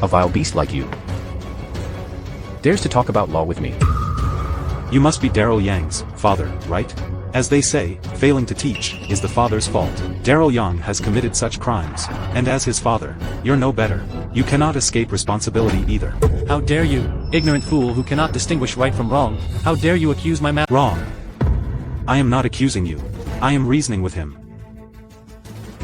A vile beast like you dares to talk about law with me. You must be Daryl Yang's father, right? As they say, failing to teach is the father's fault. Daryl Young has committed such crimes, and as his father, you're no better. You cannot escape responsibility either. How dare you, ignorant fool who cannot distinguish right from wrong? How dare you accuse my Wrong. I am not accusing you. I am reasoning with him.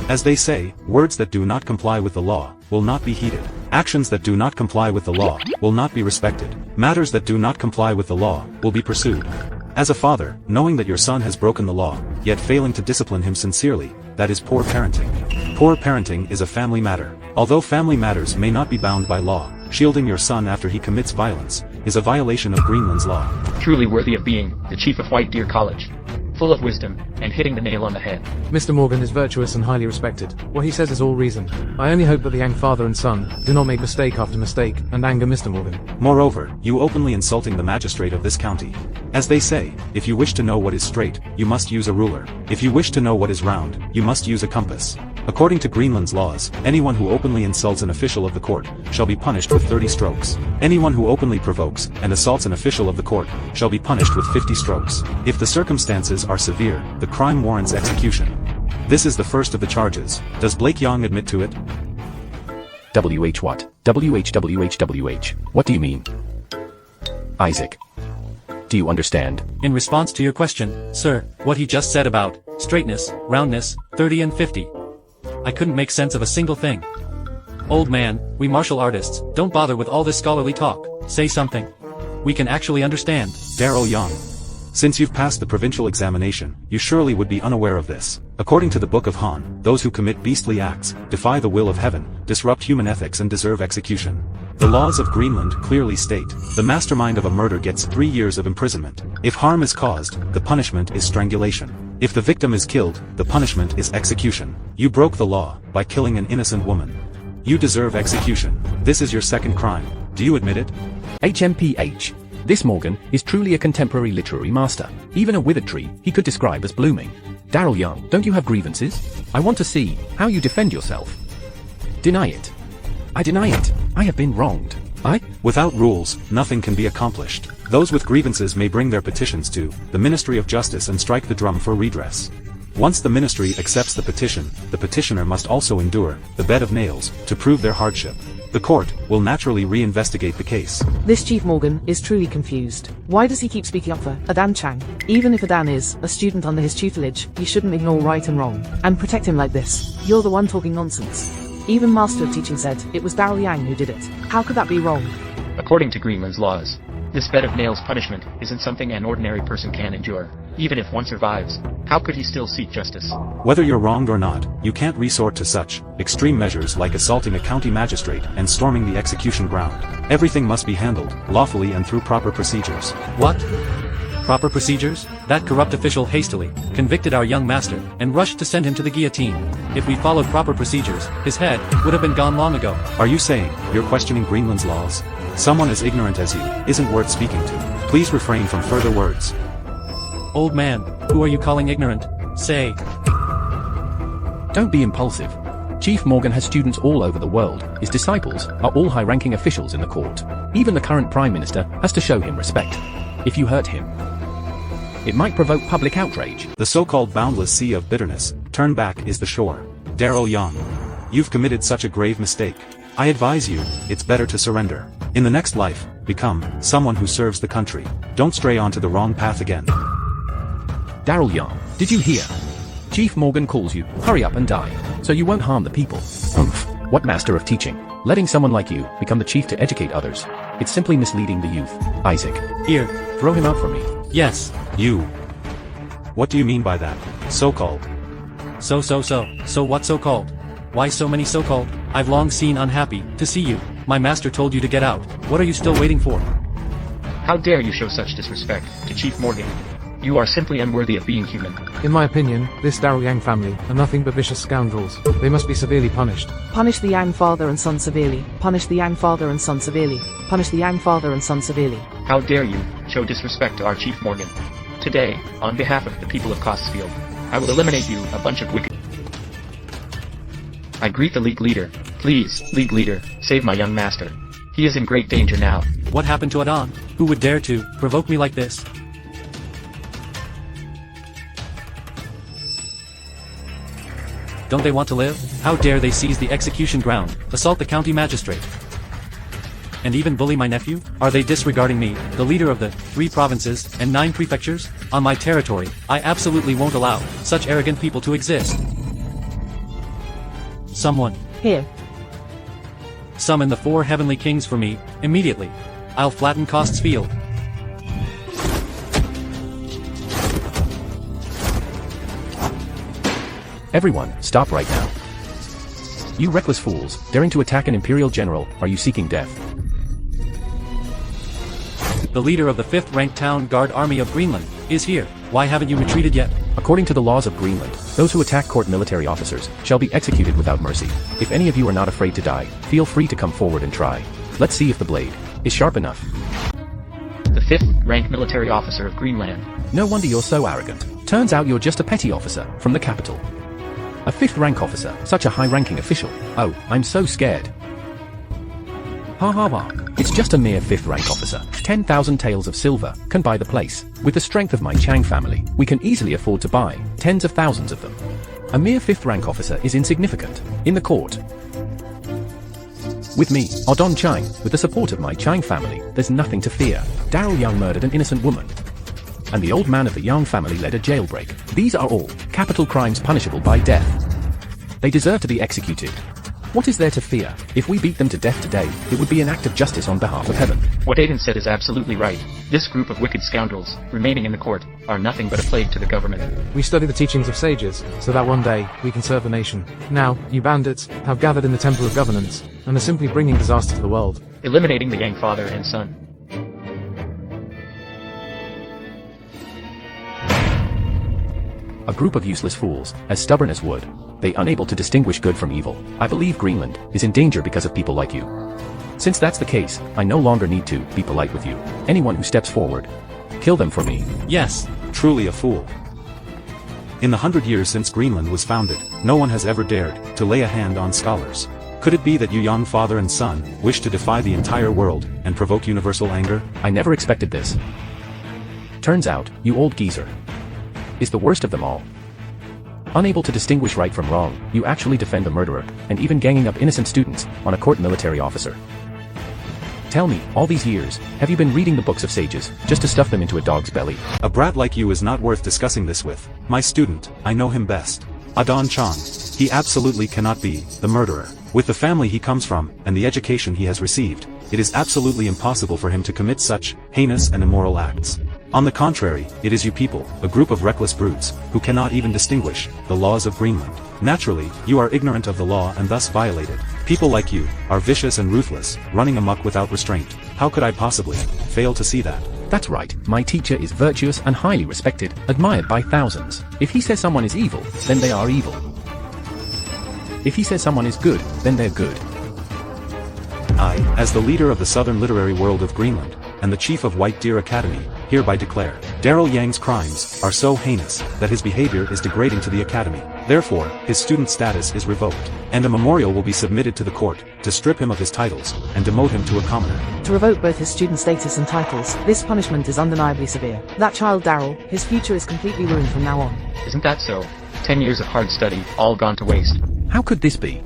As they say, words that do not comply with the law will not be heeded. Actions that do not comply with the law will not be respected. Matters that do not comply with the law will be pursued. As a father, knowing that your son has broken the law, yet failing to discipline him sincerely, that is poor parenting. Poor parenting is a family matter. Although family matters may not be bound by law, shielding your son after he commits violence is a violation of Greenland's law. Truly worthy of being the chief of White Deer College. Full of wisdom, and hitting the nail on the head. Mr. Morgan is virtuous and highly respected. What he says is all reason. I only hope that the Yang father and son do not make mistake after mistake and anger Mr. Morgan. Moreover, you openly insulting the magistrate of this county. As they say, if you wish to know what is straight, you must use a ruler. If you wish to know what is round, you must use a compass. According to Greenland's laws, anyone who openly insults an official of the court shall be punished with 30 strokes. Anyone who openly provokes and assaults an official of the court shall be punished with 50 strokes. If the circumstances are severe, the crime warrants execution. This is the first of the charges. Does Blake Young admit to it? WH what? WH. What do you mean? Isaac. Do you understand? In response to your question, sir, what he just said about straightness, roundness, 30 and 50. I couldn't make sense of a single thing. Old man, we martial artists, don't bother with all this scholarly talk. Say something. We can actually understand. Daryl Young. Since you've passed the provincial examination, you surely would be unaware of this. According to the Book of Han, those who commit beastly acts, defy the will of heaven, disrupt human ethics and deserve execution. The laws of Greenland clearly state, the mastermind of a murder gets 3 years of imprisonment. If harm is caused, the punishment is strangulation. If the victim is killed, the punishment is execution. You broke the law by killing an innocent woman. You deserve execution. This is your second crime. Do you admit it? HMPH. This Morgan is truly a contemporary literary master. Even a withered tree he could describe as blooming. Daryl Young, don't you have grievances? I want to see how you defend yourself. Deny it. I deny it. I have been wronged. Without rules, nothing can be accomplished. Those with grievances may bring their petitions to the Ministry of Justice and strike the drum for redress. Once the ministry accepts the petition, the petitioner must also endure the bed of nails to prove their hardship. The court will naturally reinvestigate the case. This Chief Morgan is truly confused. Why does he keep speaking up for Adan Chang? Even if Adan is a student under his tutelage, you shouldn't ignore right and wrong and protect him like this. You're the one talking nonsense. Even Master of Teaching said it was Daryl Young who did it. How could that be wrong? According to Greenland's laws, this bed of nails punishment isn't something an ordinary person can endure. Even if one survives, how could he still seek justice? Whether you're wronged or not, you can't resort to such extreme measures like assaulting a county magistrate and storming the execution ground. Everything must be handled lawfully and through proper procedures. What? Proper procedures? That corrupt official hastily convicted our young master and rushed to send him to the guillotine. If we followed proper procedures, his head would have been gone long ago. Are you saying you're questioning Greenland's laws? Someone as ignorant as you isn't worth speaking to. Please refrain from further words. Old man, who are you calling ignorant? Say. Don't be impulsive. Chief Morgan has students all over the world. His disciples are all high-ranking officials in the court. Even the current Prime Minister has to show him respect. If you hurt him, it might provoke public outrage. The so-called boundless sea of bitterness, turn back is the shore. Daryl Young, you've committed such a grave mistake. I advise you, it's better to surrender. In the next life, become someone who serves the country. Don't stray onto the wrong path again. Daryl Young, did you hear? Chief Morgan calls you, hurry up and die, so you won't harm the people. What master of teaching? Letting someone like you become the chief to educate others. It's simply misleading the youth. Isaac. Here. Throw him out for me. Yes. You. What do you mean by that? So-called. So what so-called? Why so many so-called? I've long seen unhappy to see you. My master told you to get out. What are you still waiting for? How dare you show such disrespect to Chief Morgan? You are simply unworthy of being human. In my opinion, this Daryl Yang family are nothing but vicious scoundrels. They must be severely punished. Punish the Yang father and son severely. Punish the Yang father and son severely. Punish the Yang father and son severely. How dare you show disrespect to our Chief Morgan? Today, on behalf of the people of Costfield, I will eliminate you, a bunch of wicked... I greet the League Leader. Please, League Leader, save my young master. He is in great danger now. What happened to Adan? Who would dare to provoke me like this? Don't they want to live? How dare they seize the execution ground, assault the county magistrate, and even bully my nephew? Are they disregarding me, the leader of the 3 provinces and 9 prefectures? On my territory, I absolutely won't allow such arrogant people to exist. Someone. Here. Summon the 4 heavenly kings for me, immediately. I'll flatten Cost's field. Everyone, stop right now. You reckless fools, daring to attack an imperial general, are you seeking death? The leader of the 5th-ranked town guard army of Greenland is here. Why haven't you retreated yet? According to the laws of Greenland, those who attack court military officers shall be executed without mercy. If any of you are not afraid to die, feel free to come forward and try. Let's see if the blade is sharp enough. The 5th-ranked military officer of Greenland. No wonder you're so arrogant. Turns out you're just a petty officer from the capital. A 5th-rank officer, such a high-ranking official. Oh, I'm so scared. Ha ha ha. It's just a mere 5th-rank officer. 10,000 taels of silver can buy the place. With the strength of my Chang family, we can easily afford to buy tens of thousands of them. A mere 5th-rank officer is insignificant in the court. With me, Odon Chang, with the support of my Chang family, there's nothing to fear. Daryl Young murdered an innocent woman, and the old man of the Young family led a jailbreak. These are all capital crimes punishable by death. They deserve to be executed. What is there to fear? If we beat them to death today, it would be an act of justice on behalf of heaven. What Aiden said is absolutely right. This group of wicked scoundrels, remaining in the court, are nothing but a plague to the government. We study the teachings of sages, so that one day, we can serve the nation. Now, you bandits, have gathered in the Temple of Governance, and are simply bringing disaster to the world. Eliminating the Yang father and son. A group of useless fools, as stubborn as wood. They unable to distinguish good from evil. I believe Greenland is in danger because of people like you. Since that's the case, I no longer need to be polite with you. Anyone who steps forward, kill them for me. Yes. Truly a fool. In the 100 years since Greenland was founded, no one has ever dared to lay a hand on scholars. Could it be that you young father and son wish to defy the entire world and provoke universal anger? I never expected this. Turns out, you old geezer is the worst of them all. Unable to distinguish right from wrong, you actually defend the murderer, and even ganging up innocent students on a court military officer. Tell me, all these years, have you been reading the books of sages, just to stuff them into a dog's belly? A brat like you is not worth discussing this with. My student, I know him best. Adon Chang. He absolutely cannot be the murderer. With the family he comes from, and the education he has received, it is absolutely impossible for him to commit such heinous and immoral acts. On the contrary, it is you people, a group of reckless brutes, who cannot even distinguish the laws of Greenland. Naturally, you are ignorant of the law and thus violate it. People like you are vicious and ruthless, running amok without restraint. How could I possibly fail to see that? That's right, my teacher is virtuous and highly respected, admired by thousands. If he says someone is evil, then they are evil. If he says someone is good, then they're good. I, as the leader of the southern literary world of Greenland, and the chief of White Deer Academy, hereby declare, Daryl Young's crimes are so heinous that his behavior is degrading to the academy. Therefore, his student status is revoked, and a memorial will be submitted to the court to strip him of his titles and demote him to a commoner. To revoke both his student status and titles, this punishment is undeniably severe. That child Daryl, his future is completely ruined from now on. Isn't that so? 10 years of hard study, all gone to waste. How could this be?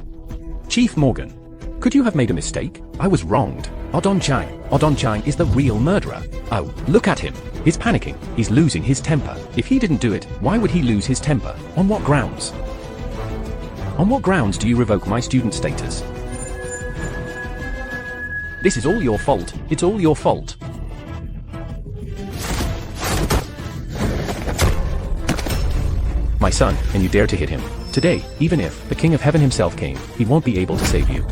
Chief Morgan, could you have made a mistake? I was wronged. Adon Chang is the real murderer. Oh, look at him. He's panicking. He's losing his temper. If he didn't do it, why would he lose his temper? On what grounds? On what grounds do you revoke my student status? This is all your fault. It's all your fault. My son, and you dare to hit him. Today, even if the King of Heaven himself came, he won't be able to save you.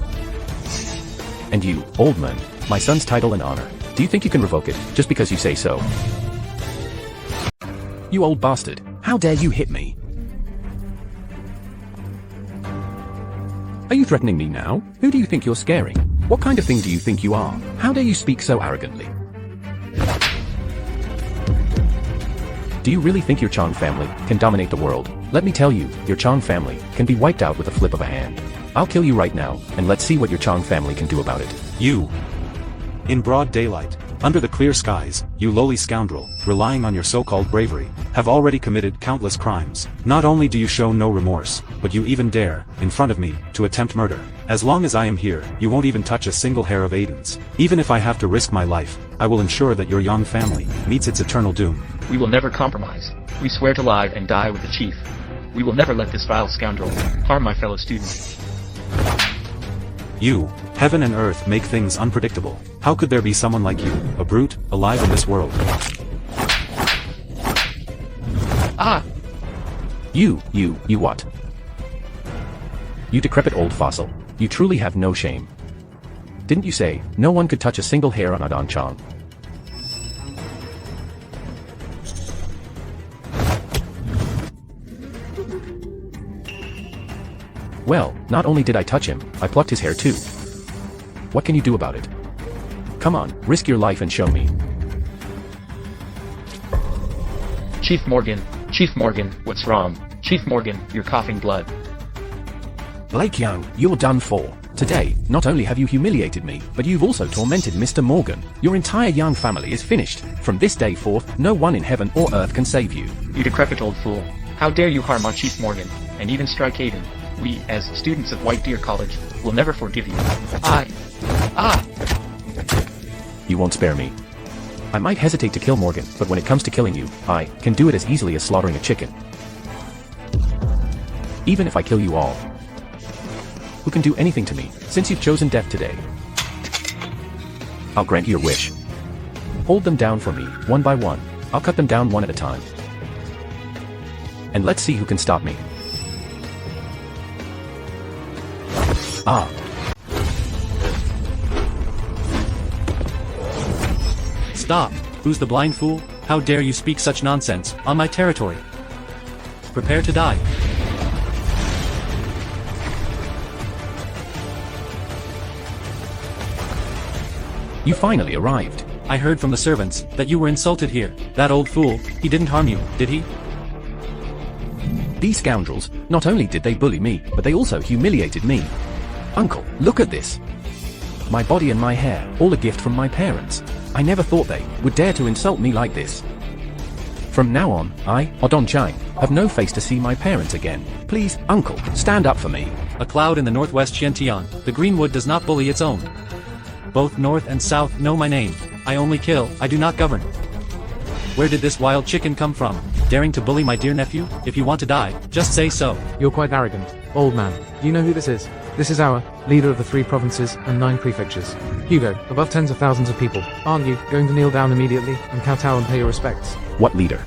And you, old man, my son's title and honor, do you think you can revoke it, just because you say so? You old bastard, how dare you hit me? Are you threatening me now? Who do you think you're scaring? What kind of thing do you think you are? How dare you speak so arrogantly? Do you really think your Chang family can dominate the world? Let me tell you, your Chang family can be wiped out with a flip of a hand. I'll kill you right now, and let's see what your Chang family can do about it. You. In broad daylight, under the clear skies, you lowly scoundrel, relying on your so-called bravery, have already committed countless crimes. Not only do you show no remorse, but you even dare, in front of me, to attempt murder. As long as I am here, you won't even touch a single hair of Aiden's. Even if I have to risk my life, I will ensure that your Young family meets its eternal doom. We will never compromise. We swear to live and die with the chief. We will never let this vile scoundrel harm my fellow students. You, heaven and earth make things unpredictable. How could there be someone like you, a brute, alive in this world? Ah! You what? You decrepit old fossil. You truly have no shame. Didn't you say, no one could touch a single hair on Adon Chang? Well, not only did I touch him, I plucked his hair too. What can you do about it? Come on, risk your life and show me. Chief Morgan, what's wrong? Chief Morgan, you're coughing blood. Lei Xiaoyu, you're done for. Today, not only have you humiliated me, but you've also tormented Mr. Morgan. Your entire Young family is finished. From this day forth, no one in heaven or earth can save you. You decrepit old fool. How dare you harm our Chief Morgan, and even strike Aiden. We, as students of White Deer College, will never forgive you. You won't spare me. I might hesitate to kill Morgan, but when it comes to killing you, I can do it as easily as slaughtering a chicken. Even if I kill you all. Who can do anything to me, since you've chosen death today? I'll grant your wish. Hold them down for me, one by one. I'll cut them down one at a time. And let's see who can stop me. Ah. Stop! Who's the blind fool? How dare you speak such nonsense, on my territory? Prepare to die. You finally arrived. I heard from the servants that you were insulted here. That old fool, he didn't harm you, did he? These scoundrels, not only did they bully me, but they also humiliated me. Uncle, look at this. My body and my hair, all a gift from my parents. I never thought they would dare to insult me like this. From now on, I, Odon Chang, have no face to see my parents again. Please, uncle, stand up for me. A cloud in the northwest Xiantian. The greenwood does not bully its own. Both north and south know my name. I only kill, I do not govern. Where did this wild chicken come from? Daring to bully my dear nephew? If you want to die, just say so. You're quite arrogant. Old man, do you know who this is? This is our leader of the 3 provinces and 9 prefectures. Hugo, above tens of thousands of people. Aren't you going to kneel down immediately and kowtow and pay your respects? What leader?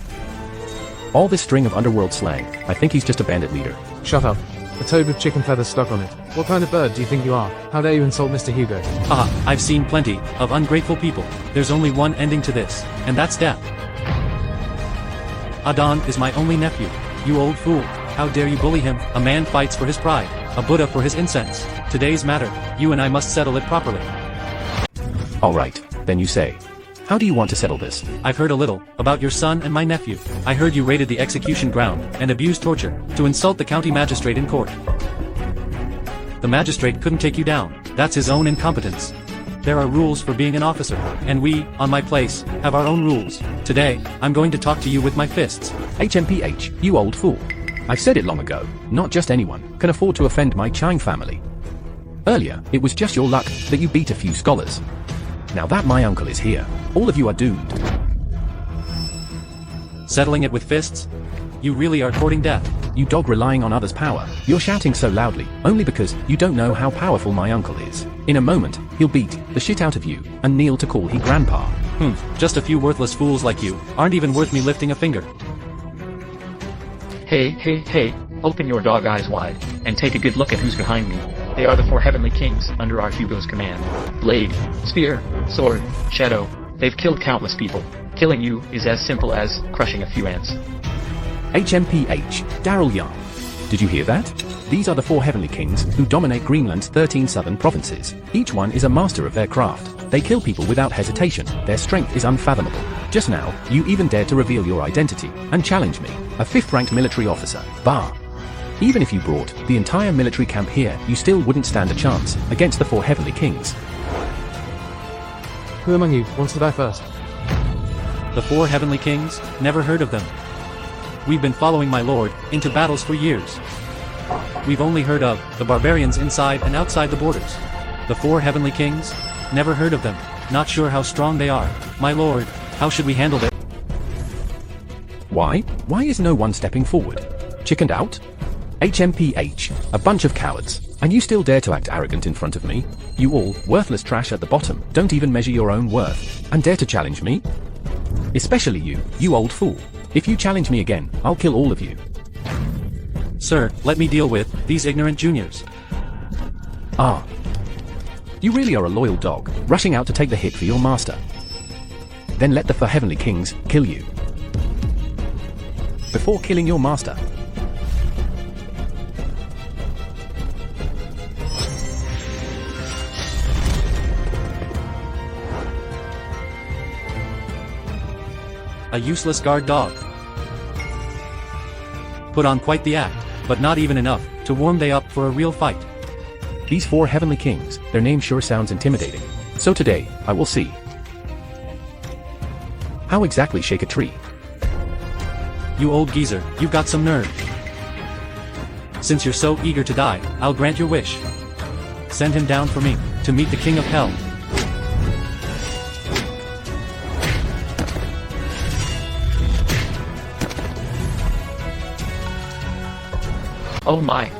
All this string of underworld slang, I think he's just a bandit leader. Shut up. A toad with chicken feathers stuck on it. What kind of bird do you think you are? How dare you insult Mr. Hugo? I've seen plenty of ungrateful people. There's only one ending to this, and that's death. Adon is my only nephew. You old fool. How dare you bully him? A man fights for his pride. A Buddha for his incense. Today's matter. You and I must settle it properly. Alright, then you say. How do you want to settle this? I've heard a little about your son and my nephew. I heard you raided the execution ground and abused torture to insult the county magistrate in court. The magistrate couldn't take you down. That's his own incompetence. There are rules for being an officer, and we, on my place, have our own rules. Today, I'm going to talk to you with my fists. HMPH, you old fool. I've said it long ago, not just anyone can afford to offend my Chang family. Earlier, it was just your luck that you beat a few scholars. Now that my uncle is here, all of you are doomed. Settling it with fists? You really are courting death. You dog relying on others' power. You're shouting so loudly, only because you don't know how powerful my uncle is. In a moment, he'll beat the shit out of you, and kneel to call he grandpa. Just a few worthless fools like you, aren't even worth me lifting a finger. Hey, open your dog eyes wide, and take a good look at who's behind me. They are the 4 heavenly kings, under our Hugo's command. Blade, spear, sword, shadow. They've killed countless people. Killing you is as simple as crushing a few ants. HMPH, Daryl Young. Did you hear that? These are the 4 heavenly kings who dominate Greenland's 13 southern provinces. Each one is a master of their craft. They kill people without hesitation. Their strength is unfathomable. Just now, you even dared to reveal your identity and challenge me, a 5th-ranked military officer. Bah! Even if you brought the entire military camp here, you still wouldn't stand a chance against the 4 heavenly kings. Who among you wants to die first? The 4 heavenly kings? Never heard of them. We've been following my lord into battles for years. We've only heard of the barbarians inside and outside the borders. The 4 heavenly kings? Never heard of them. Not sure how strong they are. My lord, how should we handle this? Why? Why is no one stepping forward? Chickened out? HMPH, a bunch of cowards. And you still dare to act arrogant in front of me? You all, worthless trash at the bottom, don't even measure your own worth, and dare to challenge me? Especially you old fool. If you challenge me again, I'll kill all of you. Sir, let me deal with these ignorant juniors. Ah. You really are a loyal dog, rushing out to take the hit for your master. Then let the 4 heavenly kings kill you. Before killing your master. A useless guard dog. Put on quite the act, but not even enough to warm they up for a real fight. These 4 heavenly kings, their name sure sounds intimidating. So today, I will see. How exactly shake a tree? You old geezer, you've got some nerve. Since you're so eager to die, I'll grant your wish. Send him down for me, to meet the king of hell. Oh my!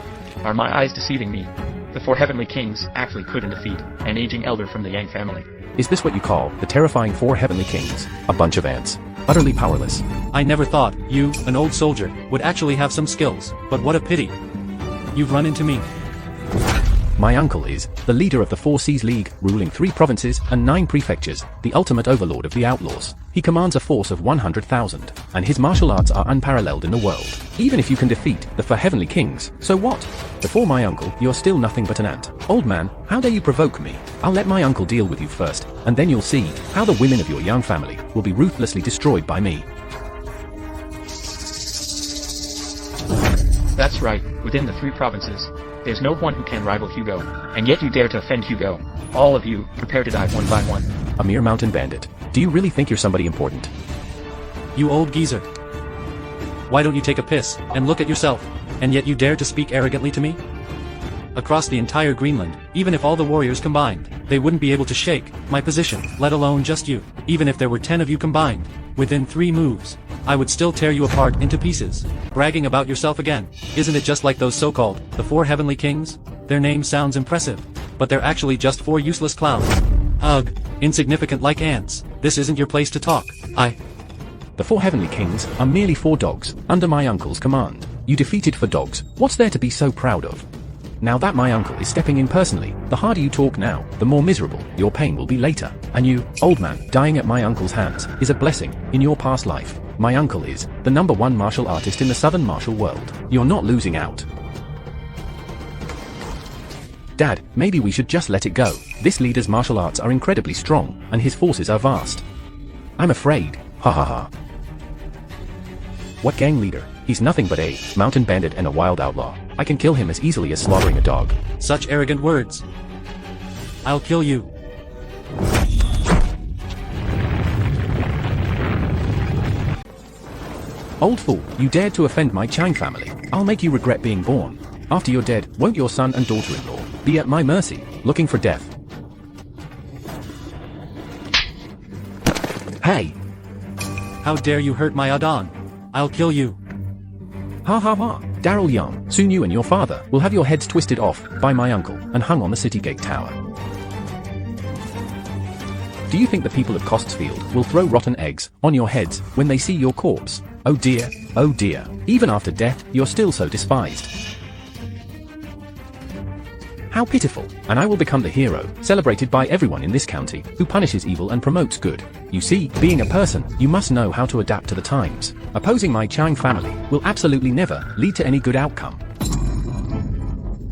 Are my eyes deceiving me? The 4 heavenly kings actually couldn't defeat an aging elder from the Yang family. Is this what you call the terrifying 4 heavenly kings? A bunch of ants. Utterly powerless. I never thought you, an old soldier, would actually have some skills, but what a pity. You've run into me. My uncle is the leader of the 4 Seas League, ruling 3 provinces and 9 prefectures, the ultimate overlord of the outlaws. He commands a force of 100,000, and his martial arts are unparalleled in the world. Even if you can defeat the 4 heavenly kings, so what? Before my uncle, you're still nothing but an ant. Old man, how dare you provoke me? I'll let my uncle deal with you first, and then you'll see how the women of your young family will be ruthlessly destroyed by me. That's right, within the 3 provinces, there's no one who can rival Hugo, and yet you dare to offend Hugo. All of you, prepare to die one by one. A mere mountain bandit. Do you really think you're somebody important? You old geezer. Why don't you take a piss, and look at yourself? And yet you dare to speak arrogantly to me? Across the entire Greenland, even if all the warriors combined, they wouldn't be able to shake my position, let alone just you. Even if there were 10 of you combined, within 3 moves, I would still tear you apart into pieces. Bragging about yourself again. Isn't it just like those so-called, the 4 heavenly kings? Their name sounds impressive, but they're actually just 4 useless clowns. Ugh, insignificant like ants. This isn't your place to talk. The 4 heavenly kings are merely 4 dogs, under my uncle's command. You defeated 4 dogs, what's there to be so proud of? Now that my uncle is stepping in personally, the harder you talk now, the more miserable your pain will be later. And you, old man, dying at my uncle's hands, is a blessing in your past life. My uncle is the #1 martial artist in the southern martial world. You're not losing out. Dad, maybe we should just let it go. This leader's martial arts are incredibly strong, and his forces are vast. I'm afraid. Ha ha ha. What gang leader? He's nothing but a mountain bandit and a wild outlaw. I can kill him as easily as slaughtering a dog. Such arrogant words. I'll kill you. Old fool, you dared to offend my Chang family. I'll make you regret being born. After you're dead, won't your son and daughter-in-law be at my mercy, looking for death? Hey! How dare you hurt my Adon? I'll kill you. Ha ha ha, Daryl Young, soon you and your father will have your heads twisted off by my uncle and hung on the city gate tower. Do you think the people of Costsfield will throw rotten eggs on your heads when they see your corpse? Oh dear, even after death, you're still so despised. How pitiful, and I will become the hero, celebrated by everyone in this county, who punishes evil and promotes good. You see, being a person, you must know how to adapt to the times. Opposing my Chang family will absolutely never lead to any good outcome.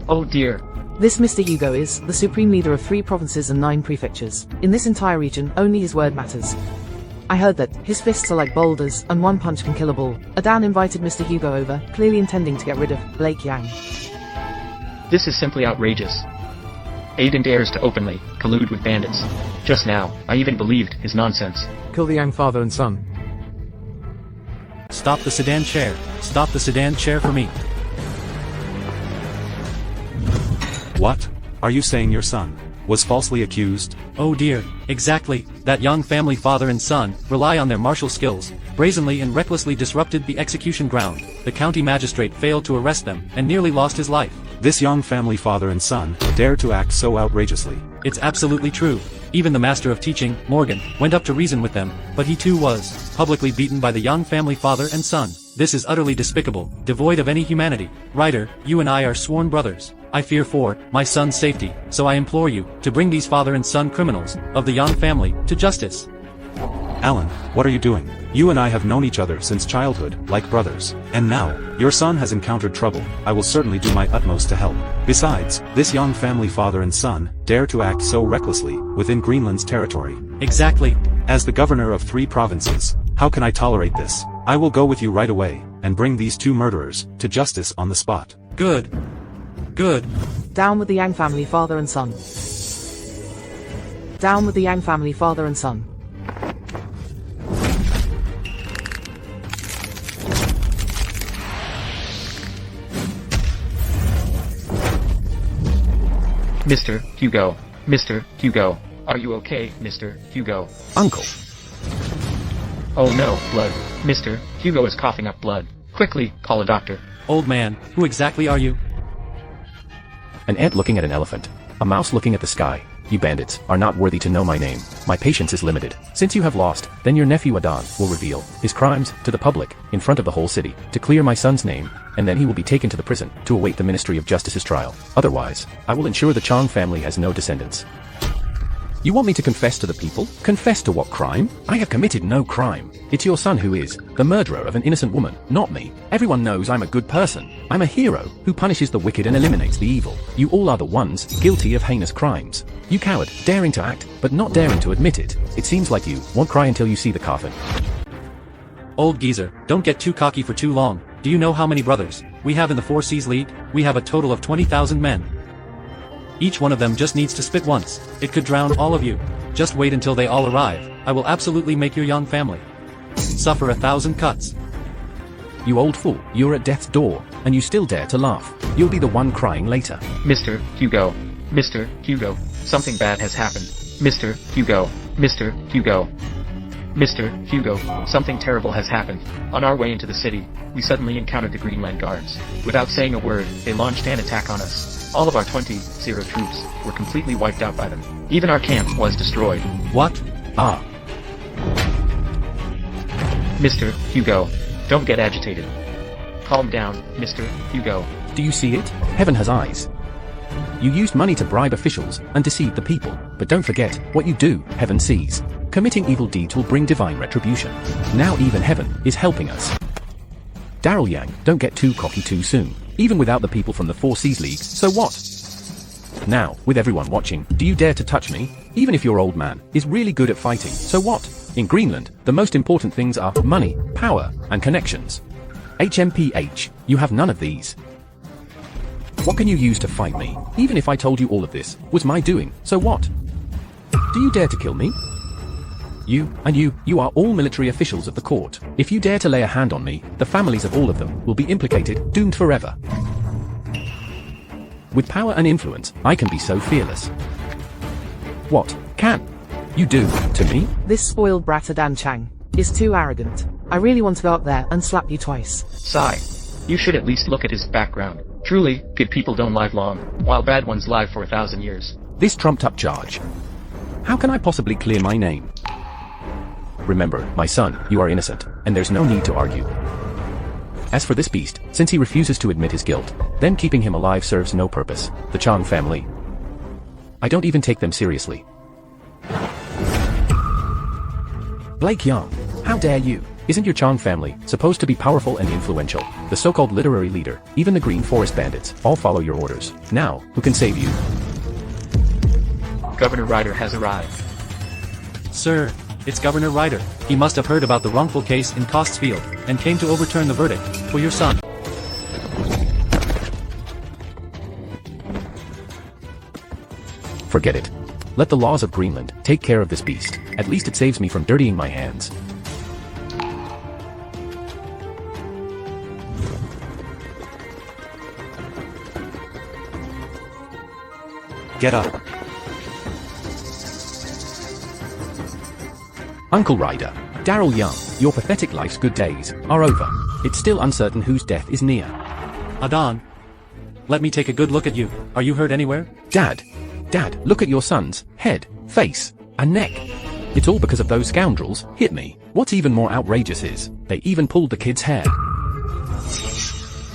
Oh dear. This Mr. Hugo is the supreme leader of 3 provinces and 9 prefectures. In this entire region, only his word matters. I heard that his fists are like boulders, and 1 punch can kill a bull. Adan invited Mr. Hugo over, clearly intending to get rid of Lei Xiaoyu. This is simply outrageous. Aiden dares to openly collude with bandits. Just now, I even believed his nonsense. Kill the Yang father and son. Stop the sedan chair. Stop the sedan chair for me. What? Are you saying your son was falsely accused? Oh dear, exactly. That young family father and son rely on their martial skills, brazenly and recklessly disrupted the execution ground. The county magistrate failed to arrest them and nearly lost his life. This young family father and son dare to act so outrageously. It's absolutely true. Even the master of teaching, Morgan, went up to reason with them, but he too was publicly beaten by the young family father and son. This is utterly despicable, devoid of any humanity. Ryder, you and I are sworn brothers. I fear for my son's safety, so I implore you to bring these father and son criminals of the Young family to justice. Alan, what are you doing? You and I have known each other since childhood, like brothers. And now, your son has encountered trouble. I will certainly do my utmost to help. Besides, this young family father and son dare to act so recklessly within Greenland's territory. Exactly. As the governor of 3 provinces, how can I tolerate this? I will go with you right away and bring these 2 murderers to justice on the spot. Good. Good. Down with the Yang family father and son. Down with the Yang family father and son. Mr. Hugo. Mr. Hugo. Are you okay, Mr. Hugo? Uncle. Oh no, blood. Mr. Hugo is coughing up blood. Quickly, call a doctor. Old man, who exactly are you? An ant looking at an elephant. A mouse looking at the sky. You bandits are not worthy to know my name. My patience is limited. Since you have lost, then your nephew Adan will reveal his crimes to the public in front of the whole city to clear my son's name, and then he will be taken to the prison to await the Ministry of Justice's trial. Otherwise, I will ensure the Chang family has no descendants. You want me to confess to the people? Confess to what crime? I have committed no crime. It's your son who is the murderer of an innocent woman, not me. Everyone knows I'm a good person. I'm a hero who punishes the wicked and eliminates the evil. You all are the ones guilty of heinous crimes. You coward, daring to act, but not daring to admit it. It seems like you won't cry until you see the coffin. Old geezer, don't get too cocky for too long. Do you know how many brothers we have in the 4 Seas League? We have a total of 20,000 men. Each one of them just needs to spit once. It could drown all of you. Just wait until they all arrive. I will absolutely make your young family suffer 1,000 cuts. You old fool, you're at death's door, and you still dare to laugh. You'll be the one crying later. Mr. Hugo. Mr. Hugo. Something bad has happened. Mr. Hugo. Mr. Hugo. Mr. Hugo. Something terrible has happened. On our way into the city, we suddenly encountered the Greenland Guards. Without saying a word, they launched an attack on us. All of our 20 troops were completely wiped out by them. Even our camp was destroyed. What? Ah. Mr. Hugo. Don't get agitated. Calm down, Mr. Hugo. Do you see it? Heaven has eyes. You used money to bribe officials and deceive the people, but don't forget, what you do, heaven sees. Committing evil deeds will bring divine retribution. Now even heaven is helping us. Daryl Young, don't get too cocky too soon. Even without the people from the Four Seas League, so what? Now, with everyone watching, do you dare to touch me? Even if your old man is really good at fighting, so what? In Greenland, the most important things are money, power, and connections. HMPH, you have none of these. What can you use to fight me? Even if I told you all of this was my doing, so what? Do you dare to kill me? You are all military officials of the court. If you dare to lay a hand on me, the families of all of them will be implicated, doomed forever. With power and influence, I can be so fearless. What can you do to me? This spoiled brat Adan Chang is too arrogant. I really want to go up there and slap you twice. Sigh. You should at least look at his background. Truly, good people don't live long, while bad ones live for 1,000 years. This trumped-up charge. How can I possibly clear my name? Remember, my son, you are innocent, and there's no need to argue. As for this beast, since he refuses to admit his guilt, then keeping him alive serves no purpose. The Chang family. I don't even take them seriously. Lei Xiaoyu, how dare you? Isn't your Chang family supposed to be powerful and influential? The so-called literary leader, even the Green Forest bandits, all follow your orders. Now, who can save you? Governor Ryder has arrived. Sir, it's Governor Ryder. He must have heard about the wrongful case in Costesfield, and came to overturn the verdict for your son. Forget it. Let the laws of Greenland take care of this beast. At least it saves me from dirtying my hands. Get up. Uncle Ryder, Daryl Young, your pathetic life's good days are over. It's still uncertain whose death is near. Adan, let me take a good look at you. Are you hurt anywhere? Dad, look at your son's head, face, and neck. It's all because of those scoundrels hit me. What's even more outrageous is, they even pulled the kid's hair.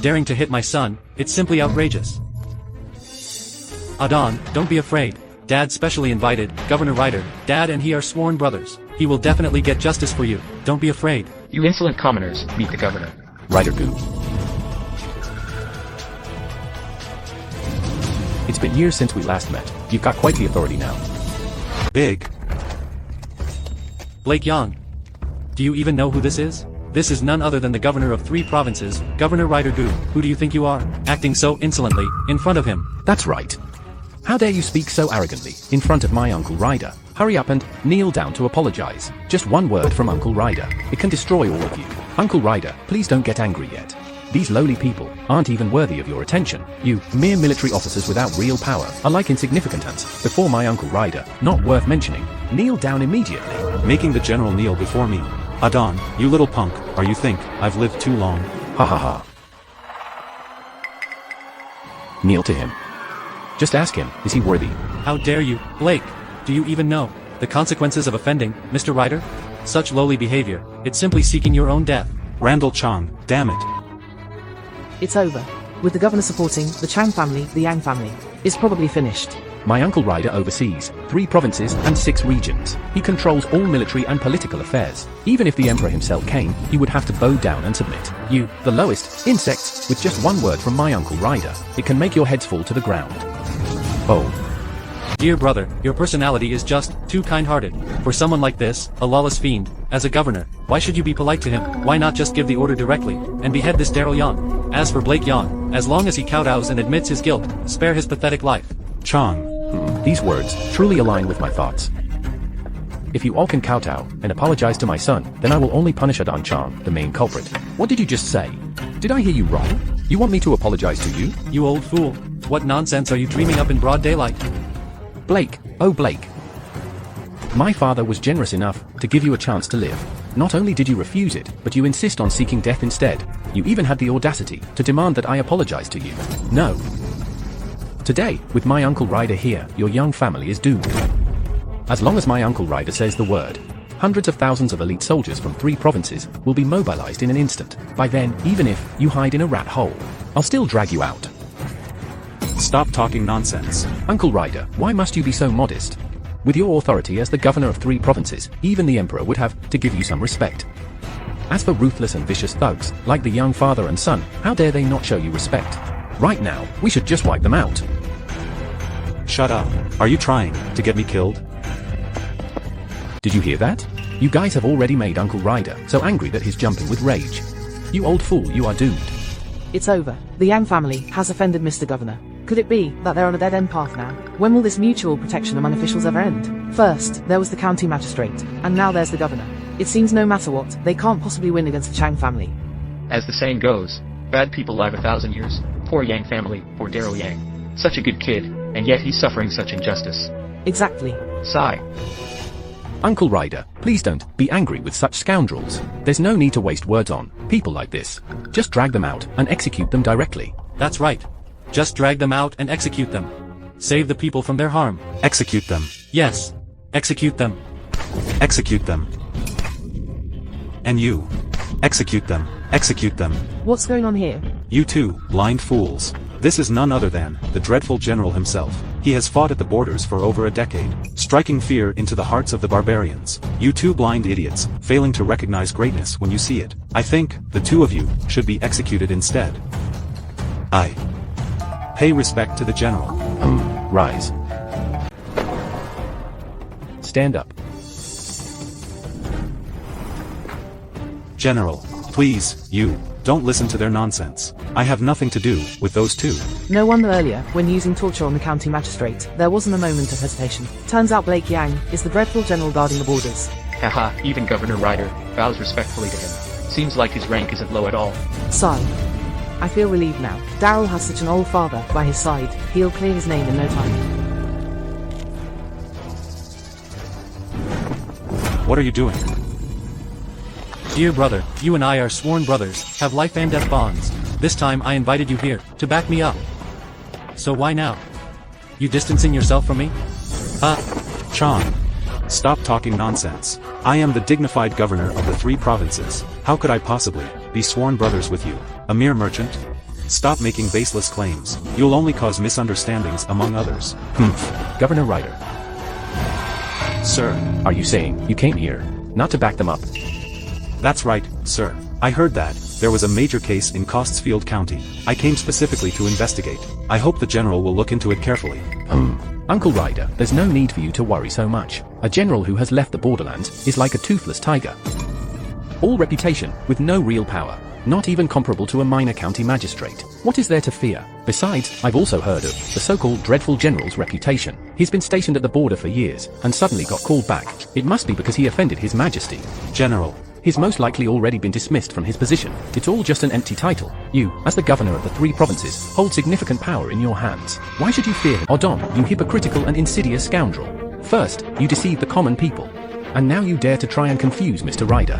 Daring to hit my son, it's simply outrageous. Adan, don't be afraid. Dad specially invited Governor Ryder. Dad and he are sworn brothers. He will definitely get justice for you. Don't be afraid. You insolent commoners, meet the governor. Ryder Goo. It's been years since we last met. You've got quite the authority now. Big. Lei Xiaoyu. Do you even know who this is? This is none other than the governor of 3 provinces, Governor Ryder Goo. Who do you think you are? Acting so insolently, in front of him. That's right. How dare you speak so arrogantly, in front of my Uncle Ryder? Hurry up and kneel down to apologize. Just one word from Uncle Ryder. It can destroy all of you. Uncle Ryder, please don't get angry yet. These lowly people aren't even worthy of your attention. You, mere military officers without real power, are like insignificant ants before my Uncle Ryder, not worth mentioning. Kneel down immediately. Making the general kneel before me. Adan, you little punk, or you think I've lived too long? Ha ha ha. Kneel to him. Just ask him, is he worthy? How dare you, Blake? Do you even know the consequences of offending Mr. Ryder? Such lowly behavior, it's simply seeking your own death. Randall Chang, damn it. It's over. With the governor supporting the Chang family, the Yang family is probably finished. My Uncle Ryder oversees 3 provinces and 6 regions. He controls all military and political affairs. Even if the Emperor himself came, he would have to bow down and submit. You, the lowest, insects, with just one word from my Uncle Ryder, it can make your heads fall to the ground. Oh. Dear brother, your personality is just too kind-hearted. For someone like this, a lawless fiend, as a governor, why should you be polite to him? Why not just give the order directly, and behead this Daryl Young? As for Blake Young, as long as he kowtows and admits his guilt, spare his pathetic life. Chang. These words truly align with my thoughts. If you all can kowtow and apologize to my son, then I will only punish Adan Chang, the main culprit. What did you just say? Did I hear you wrong? You want me to apologize to you? You old fool. What nonsense are you dreaming up in broad daylight? Blake, oh Blake. My father was generous enough to give you a chance to live. Not only did you refuse it, but you insist on seeking death instead. You even had the audacity to demand that I apologize to you. No. Today, with my Uncle Ryder here, your young family is doomed. As long as my Uncle Ryder says the word, hundreds of thousands of elite soldiers from 3 provinces will be mobilized in an instant. By then, even if you hide in a rat hole, I'll still drag you out. Stop talking nonsense. Uncle Ryder, why must you be so modest? With your authority as the governor of 3 provinces, even the emperor would have to give you some respect. As for ruthless and vicious thugs, like the young father and son, how dare they not show you respect? Right now, we should just wipe them out. Shut up. Are you trying to get me killed? Did you hear that? You guys have already made Uncle Ryder so angry that he's jumping with rage. You old fool, you are doomed. It's over. The Yang family has offended Mr. Governor. Could it be that they're on a dead-end path now? When will this mutual protection among officials ever end? First, there was the county magistrate, and now there's the governor. It seems no matter what, they can't possibly win against the Chang family. As the saying goes, bad people live 1,000 years. Poor Yang family, poor Daryl Young. Such a good kid, and yet he's suffering such injustice. Exactly. Sigh. Uncle Ryder, please don't be angry with such scoundrels. There's no need to waste words on people like this. Just drag them out and execute them directly. That's right. Just drag them out and execute them. Save the people from their harm. Execute them. Yes. Execute them. Execute them. And you. Execute them. Execute them. What's going on here? You two, blind fools. This is none other than the dreadful general himself. He has fought at the borders for over a decade, striking fear into the hearts of the barbarians. You two blind idiots, failing to recognize greatness when you see it. I think the 2 of you should be executed instead. I pay respect to the general. Rise. Stand up. General, please, you, don't listen to their nonsense. I have nothing to do with those 2. No wonder earlier, when using torture on the county magistrate, there wasn't a moment of hesitation. Turns out Lei Xiaoyu is the dreadful general guarding the borders. Haha, even Governor Ryder bows respectfully to him. Seems like his rank isn't low at all. Sigh. I feel relieved now. Daryl has such an old father by his side, he'll clear his name in no time. What are you doing? Dear brother, you and I are sworn brothers, have life and death bonds. This time I invited you here, to back me up. So why now? You distancing yourself from me? Chan. Stop talking nonsense. I am the dignified governor of the 3 provinces. How could I possibly be sworn brothers with you, a mere merchant? Stop making baseless claims. You'll only cause misunderstandings among others. Governor Ryder. Sir. Are you saying you came here not to back them up? That's right, sir. I heard that there was a major case in Costesfield County. I came specifically to investigate. I hope the general will look into it carefully. Uncle Ryder, there's no need for you to worry so much. A general who has left the borderlands is like a toothless tiger. All reputation, with no real power. Not even comparable to a minor county magistrate. What is there to fear? Besides, I've also heard of the so-called dreadful general's reputation. He's been stationed at the border for years, and suddenly got called back. It must be because he offended His Majesty. General. He's most likely already been dismissed from his position. It's all just an empty title. You, as the governor of the 3 provinces, hold significant power in your hands. Why should you fear him? Odon, you hypocritical and insidious scoundrel. First, you deceived the common people. And now you dare to try and confuse Mr. Ryder.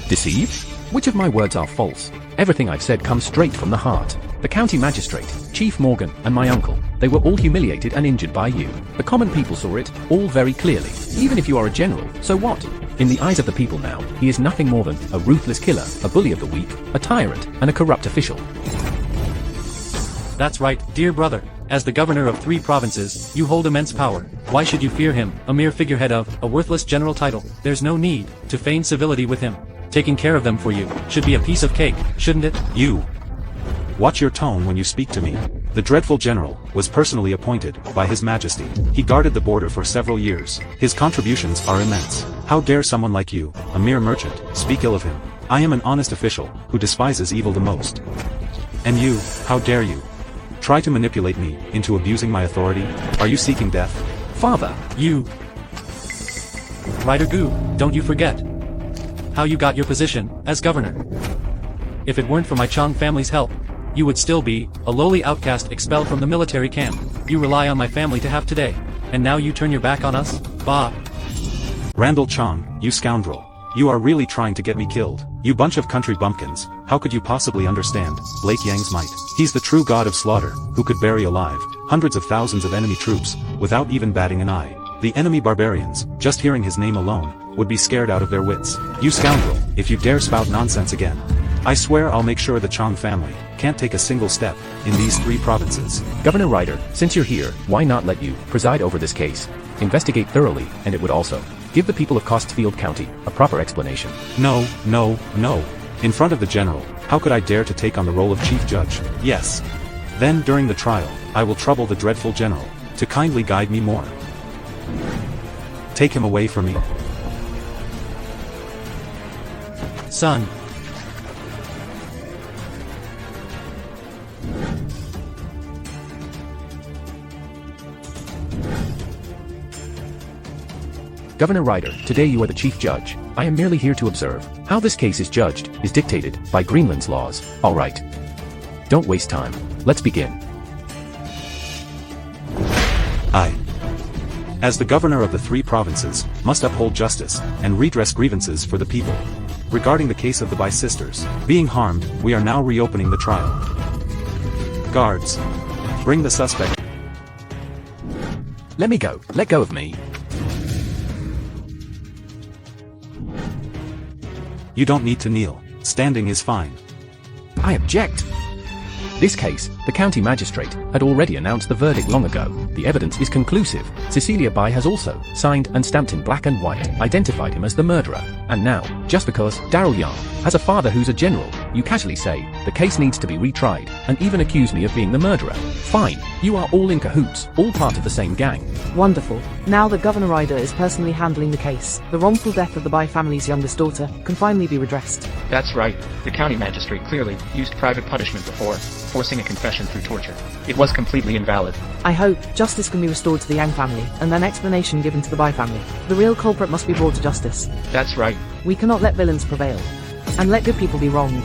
Deceive? Which of my words are false? Everything I've said comes straight from the heart. The county magistrate, Chief Morgan, and my uncle, they were all humiliated and injured by you. The common people saw it, all very clearly. Even if you are a general, so what? In the eyes of the people now, he is nothing more than a ruthless killer, a bully of the weak, a tyrant, and a corrupt official. That's right, dear brother. As the governor of 3 provinces, you hold immense power. Why should you fear him, a mere figurehead of a worthless general title? There's no need to feign civility with him. Taking care of them for you should be a piece of cake, shouldn't it? You. Watch your tone when you speak to me. The dreadful general was personally appointed by His Majesty. He guarded the border for several years. His contributions are immense. How dare someone like you, a mere merchant, speak ill of him? I am an honest official, who despises evil the most. And you, how dare you? Try to manipulate me into abusing my authority? Are you seeking death? Father, you... Ryder Gu, don't you forget how you got your position as governor. If it weren't for my Chang family's help, you would still be a lowly outcast expelled from the military camp. You rely on my family to have today, and now you turn your back on us? Bah! Randall Chang, you scoundrel. You are really trying to get me killed. You bunch of country bumpkins, how could you possibly understand Lei Yang's might? He's the true god of slaughter, who could bury alive hundreds of thousands of enemy troops, without even batting an eye. The enemy barbarians, just hearing his name alone, would be scared out of their wits. You scoundrel, if you dare spout nonsense again, I swear I'll make sure the Chang family can't take a single step in these 3 provinces. Governor Ryder, since you're here, why not let you preside over this case? Investigate thoroughly, and it would also give the people of Costfield County a proper explanation. No, no, no. In front of the general, how could I dare to take on the role of chief judge? Yes. Then during the trial, I will trouble the dreadful general to kindly guide me more. Take him away from me. Son. Governor Ryder, today you are the chief judge. I am merely here to observe. How this case is judged is dictated by Greenland's laws. All right. Don't waste time. Let's begin. I, as the governor of the 3 provinces, must uphold justice and redress grievances for the people. Regarding the case of the Bai sisters being harmed, we are now reopening the trial. Guards, bring the suspect. Let me go. Let go of me. You don't need to kneel. Standing is fine. I object. This case, the county magistrate had already announced the verdict long ago. The evidence is conclusive. Cecilia Bai has also signed and stamped in black and white, identified him as the murderer. And now, just because Daryl Young has a father who's a general, you casually say the case needs to be retried, and even accuse me of being the murderer. Fine, you are all in cahoots, all part of the same gang. Wonderful. Now that Governor Ryder is personally handling the case, the wrongful death of the Bai family's youngest daughter can finally be redressed. That's right. The county magistrate clearly used private punishment before, forcing a confession through torture. It was completely invalid. I hope justice can be restored to the Yang family, and an explanation given to the Bai family. The real culprit must be brought to justice. That's right. We cannot let villains prevail, and let good people be wronged.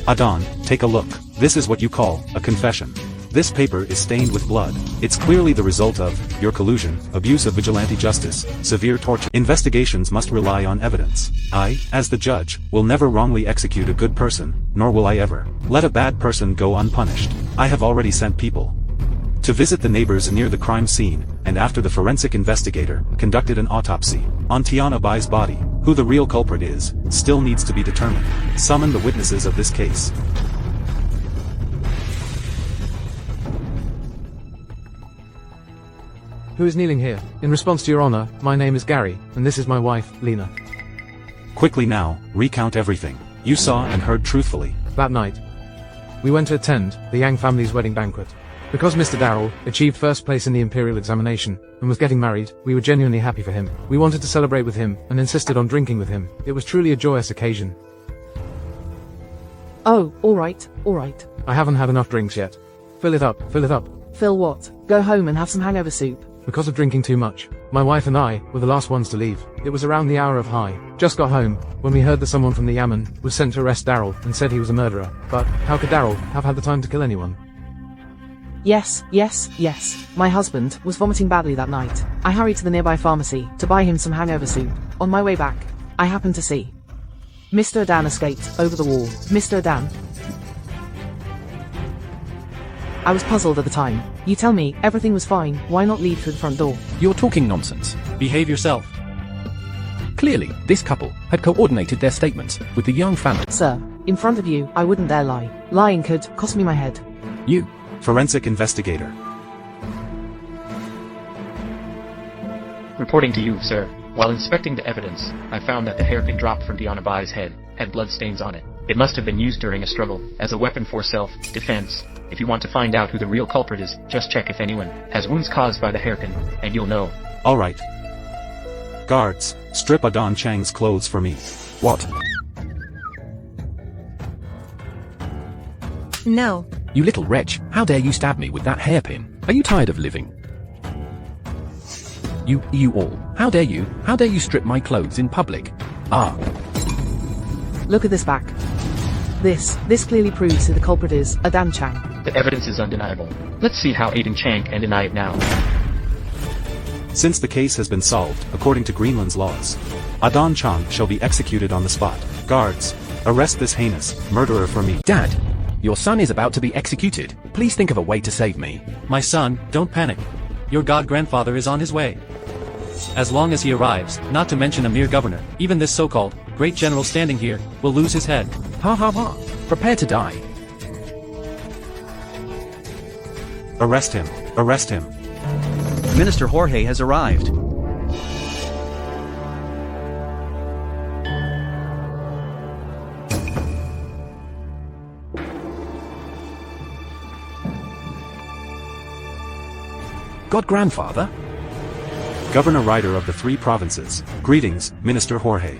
Adon, take a look. This is what you call a confession. This paper is stained with blood. It's clearly the result of your collusion, abuse of vigilante justice, severe torture. Investigations must rely on evidence. I, as the judge, will never wrongly execute a good person, nor will I ever let a bad person go unpunished. I have already sent people to visit the neighbors near the crime scene, and after the forensic investigator conducted an autopsy on Tiana Bai's body, who the real culprit is, still needs to be determined. Summon the witnesses of this case. Who is kneeling here? In response to your honor, my name is Gary, and this is my wife, Lena. Quickly now, recount everything you saw and heard truthfully. That night, we went to attend the Yang family's wedding banquet. Because Mr. Daryl achieved first place in the imperial examination and was getting married, we were genuinely happy for him. We wanted to celebrate with him and insisted on drinking with him. It was truly a joyous occasion. Oh, alright, alright. I haven't had enough drinks yet. Fill it up, fill it up. Phil, what? Go home and have some hangover soup. Because of drinking too much, my wife and I were the last ones to leave. It was around the hour of high. Just got home when we heard that someone from the Yamen was sent to arrest Daryl and said he was a murderer. But how could Daryl have had the time to kill anyone? Yes. My husband was vomiting badly that night. I hurried to the nearby pharmacy to buy him some hangover soup. On my way back, I happened to see Mr. Adan escaped over the wall. Mr. Adan. I was puzzled at the time. You tell me everything was fine, why not leave through the front door? You're talking nonsense. Behave yourself. Clearly, this couple had coordinated their statements with the Young family. Sir, in front of you, I wouldn't dare lie. Lying could cost me my head. You. Forensic investigator. Reporting to you, sir. While inspecting the evidence, I found that the hairpin dropped from Tiana Bai's head had blood stains on it. It must have been used during a struggle, as a weapon for self-defense. If you want to find out who the real culprit is, just check if anyone has wounds caused by the hairpin, and you'll know. Alright. Guards, strip Adon Chang's clothes for me. What? No. You little wretch, how dare you stab me with that hairpin? Are you tired of living? You all, how dare you strip my clothes in public? Ah. Look at this back. This clearly proves who the culprit is, Adan Chang. The evidence is undeniable. Let's see how Aiden Chang can deny it now. Since the case has been solved, according to Greenland's laws, Adan Chang shall be executed on the spot. Guards, arrest this heinous murderer for me. Dad, your son is about to be executed. Please think of a way to save me. My son, don't panic. Your god-grandfather is on his way. As long as he arrives, not to mention a mere governor, even this so-called great general standing here will lose his head. Ha ha ha. Prepare to die. Arrest him. Arrest him. Minister Jorge has arrived. God-grandfather? Governor Ryder of the 3 provinces. Greetings, Minister Jorge.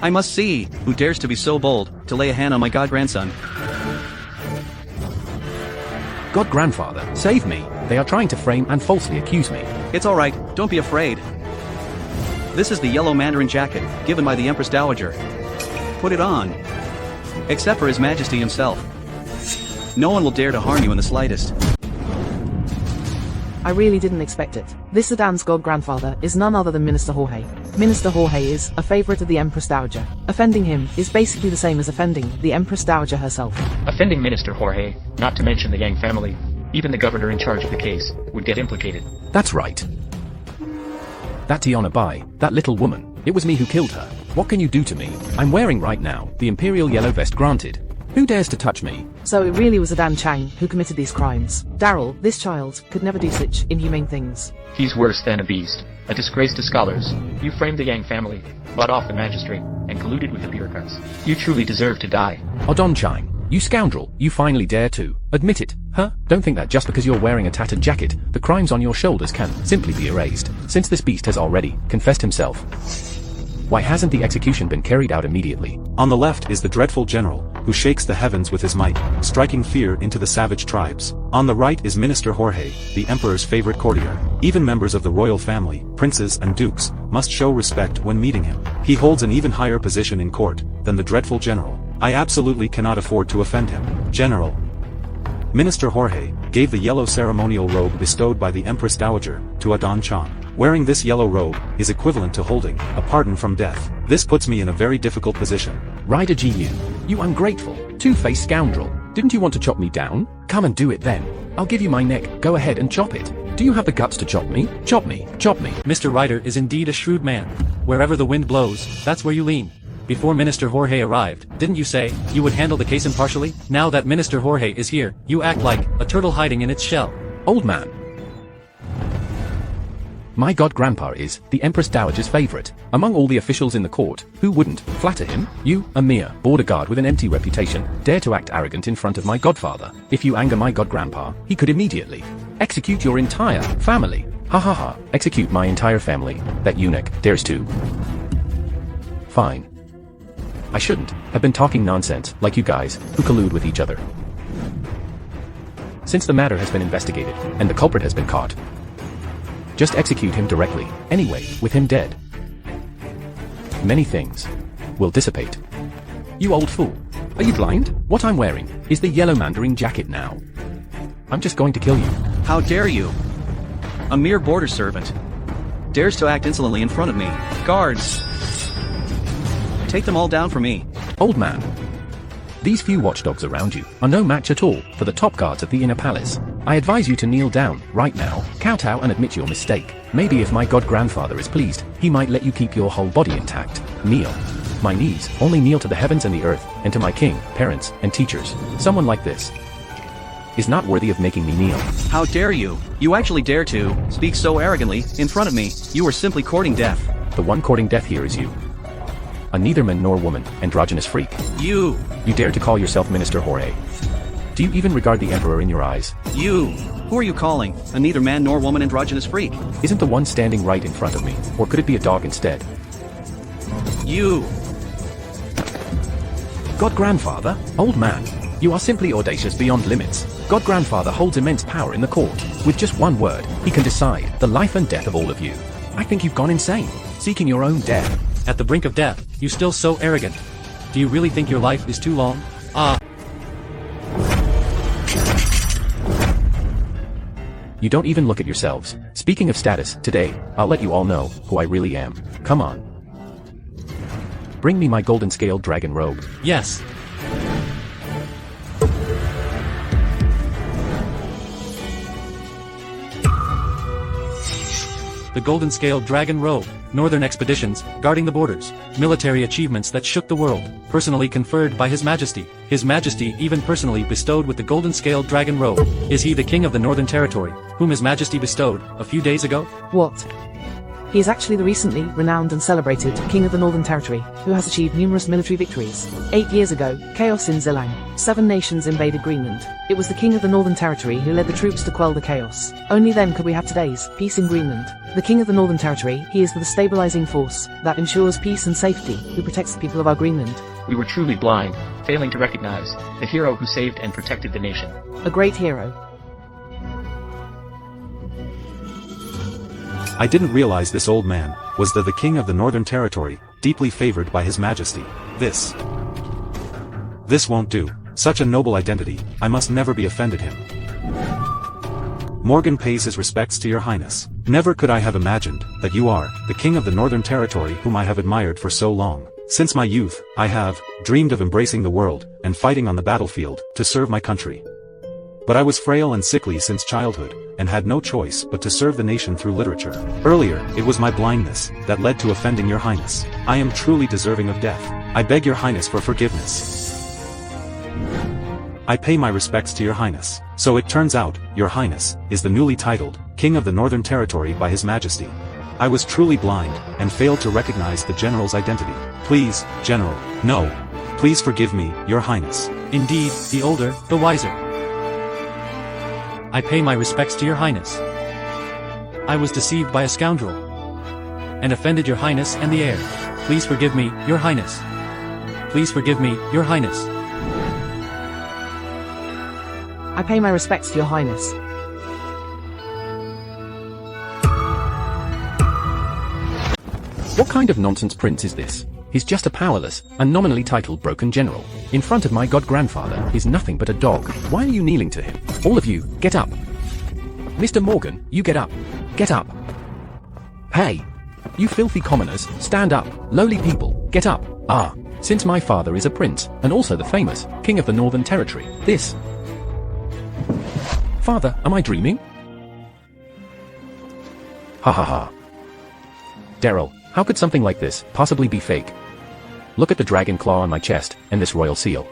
I must see who dares to be so bold to lay a hand on my god-grandson. God-grandfather, save me. They are trying to frame and falsely accuse me. It's alright, don't be afraid. This is the yellow mandarin jacket, given by the Empress Dowager. Put it on. Except for His Majesty himself. No one will dare to harm you in the slightest. I really didn't expect it. This Adan's god-grandfather is none other than Minister Jorge. Minister Jorge is a favorite of the Empress Dowager. Offending him is basically the same as offending the Empress Dowager herself. Offending Minister Jorge, not to mention the Yang family, even the governor in charge of the case, would get implicated. That's right. That Tiana Bai, that little woman, it was me who killed her. What can you do to me? I'm wearing right now the Imperial Yellow Vest granted. Who dares to touch me? So it really was Adan Chang who committed these crimes. Daryl, this child, could never do such inhumane things. He's worse than a beast, a disgrace to scholars. You framed the Yang family, bought off the magistrate, and colluded with the bureaucrats. You truly deserve to die. Adan Chang, you scoundrel, you finally dare to admit it, huh? Don't think that just because you're wearing a tattered jacket, the crimes on your shoulders can simply be erased, since this beast has already confessed himself. Why hasn't the execution been carried out immediately? On the left is the dreadful general, who shakes the heavens with his might, striking fear into the savage tribes. On the right is Minister Jorge, the emperor's favorite courtier. Even members of the royal family, princes and dukes, must show respect when meeting him. He holds an even higher position in court than the dreadful general. I absolutely cannot afford to offend him. General. Minister Jorge gave the yellow ceremonial robe bestowed by the Empress Dowager to Adan Chang. Wearing this yellow robe is equivalent to holding a pardon from death. This puts me in a very difficult position. Ryder GU, you ungrateful, two-faced scoundrel. Didn't you want to chop me down? Come and do it then. I'll give you my neck, go ahead and chop it. Do you have the guts to chop me? Chop me, chop me. Mr. Ryder is indeed a shrewd man. Wherever the wind blows, that's where you lean. Before Minister Jorge arrived, didn't you say you would handle the case impartially? Now that Minister Jorge is here, you act like a turtle hiding in its shell. Old man. My god-grandpa is the Empress Dowager's favorite. Among all the officials in the court, who wouldn't flatter him? You, a mere border guard with an empty reputation, dare to act arrogant in front of my godfather. If you anger my god-grandpa, he could immediately execute your entire family. Ha ha ha, execute my entire family. That eunuch dares to. Fine. I shouldn't have been talking nonsense like you guys who collude with each other. Since the matter has been investigated and the culprit has been caught, just execute him directly. Anyway, with him dead, many things will dissipate. You old fool. Are you blind? What I'm wearing is the yellow mandarin jacket now. I'm just going to kill you. How dare you? A mere border servant dares to act insolently in front of me. Guards! Take them all down for me. Old man. These few watchdogs around you are no match at all for the top guards at the inner palace. I advise you to kneel down, right now, kowtow and admit your mistake. Maybe if my god-grandfather is pleased, he might let you keep your whole body intact. Kneel. My knees only kneel to the heavens and the earth, and to my king, parents, and teachers. Someone like this is not worthy of making me kneel. How dare you? You actually dare to speak so arrogantly in front of me. You are simply courting death. The one courting death here is you. A neither man nor woman, androgynous freak. You dare to call yourself Minister Jorge. Do you even regard the Emperor in your eyes? Who are you calling? A neither man nor woman androgynous freak? Isn't the one standing right in front of me? Or could it be a dog instead? You! God-grandfather? Old man. You are simply audacious beyond limits. God-grandfather holds immense power in the court. With just one word, he can decide the life and death of all of you. I think you've gone insane. seeking your own death. At the brink of death, you still so arrogant. Do you really think your life is too long? You don't even look at yourselves. Speaking of status, today, I'll let you all know who I really am. Come on. Bring me my golden scaled dragon robe. Yes. The golden scaled dragon robe, northern expeditions, guarding the borders, military achievements that shook the world, personally conferred by His Majesty. His Majesty even personally bestowed with the golden scaled dragon robe. Is he the king of the Northern Territory, whom His Majesty bestowed a few days ago? What? He is actually the recently renowned and celebrated King of the Northern Territory, who has achieved numerous military victories. 8 years ago, chaos in Zillang. 7 nations invaded Greenland. It was the King of the Northern Territory who led the troops to quell the chaos. Only then could we have today's peace in Greenland. The King of the Northern Territory, he is the stabilizing force that ensures peace and safety, who protects the people of our Greenland. We were truly blind, failing to recognize the hero who saved and protected the nation. A great hero. I didn't realize this old man was the king of the Northern Territory, deeply favored by His Majesty. This won't do. Such a noble identity, I must never be offended him. Morgan pays his respects to your highness. Never could I have imagined that you are the king of the Northern Territory whom I have admired for so long. Since my youth, I have dreamed of embracing the world and fighting on the battlefield to serve my country. But I was frail and sickly since childhood, and had no choice but to serve the nation through literature. Earlier, it was my blindness that led to offending your highness. I am truly deserving of death. I beg your highness for forgiveness. I pay my respects to your highness. So it turns out, your highness is the newly titled King of the Northern Territory by His Majesty. I was truly blind, and failed to recognize the general's identity. Please, General, no. Please forgive me, your highness. Indeed, the older, the wiser. I pay my respects to your highness. I was deceived by a scoundrel, and offended your highness and the heir. Please forgive me, your highness. Please forgive me, your highness. I pay my respects to your highness. What kind of nonsense prince is this? He's just a powerless, and nominally titled broken general. In front of my god-grandfather, he's nothing but a dog. Why are you kneeling to him? All of you, get up. Mr. Morgan, you get up. Get up. Hey! You filthy commoners, stand up. Lowly people, get up. Since my father is a prince, and also the famous King of the Northern Territory, this... Father, am I dreaming? Ha ha ha. Daryl, how could something like this possibly be fake? Look at the dragon claw on my chest, and this royal seal.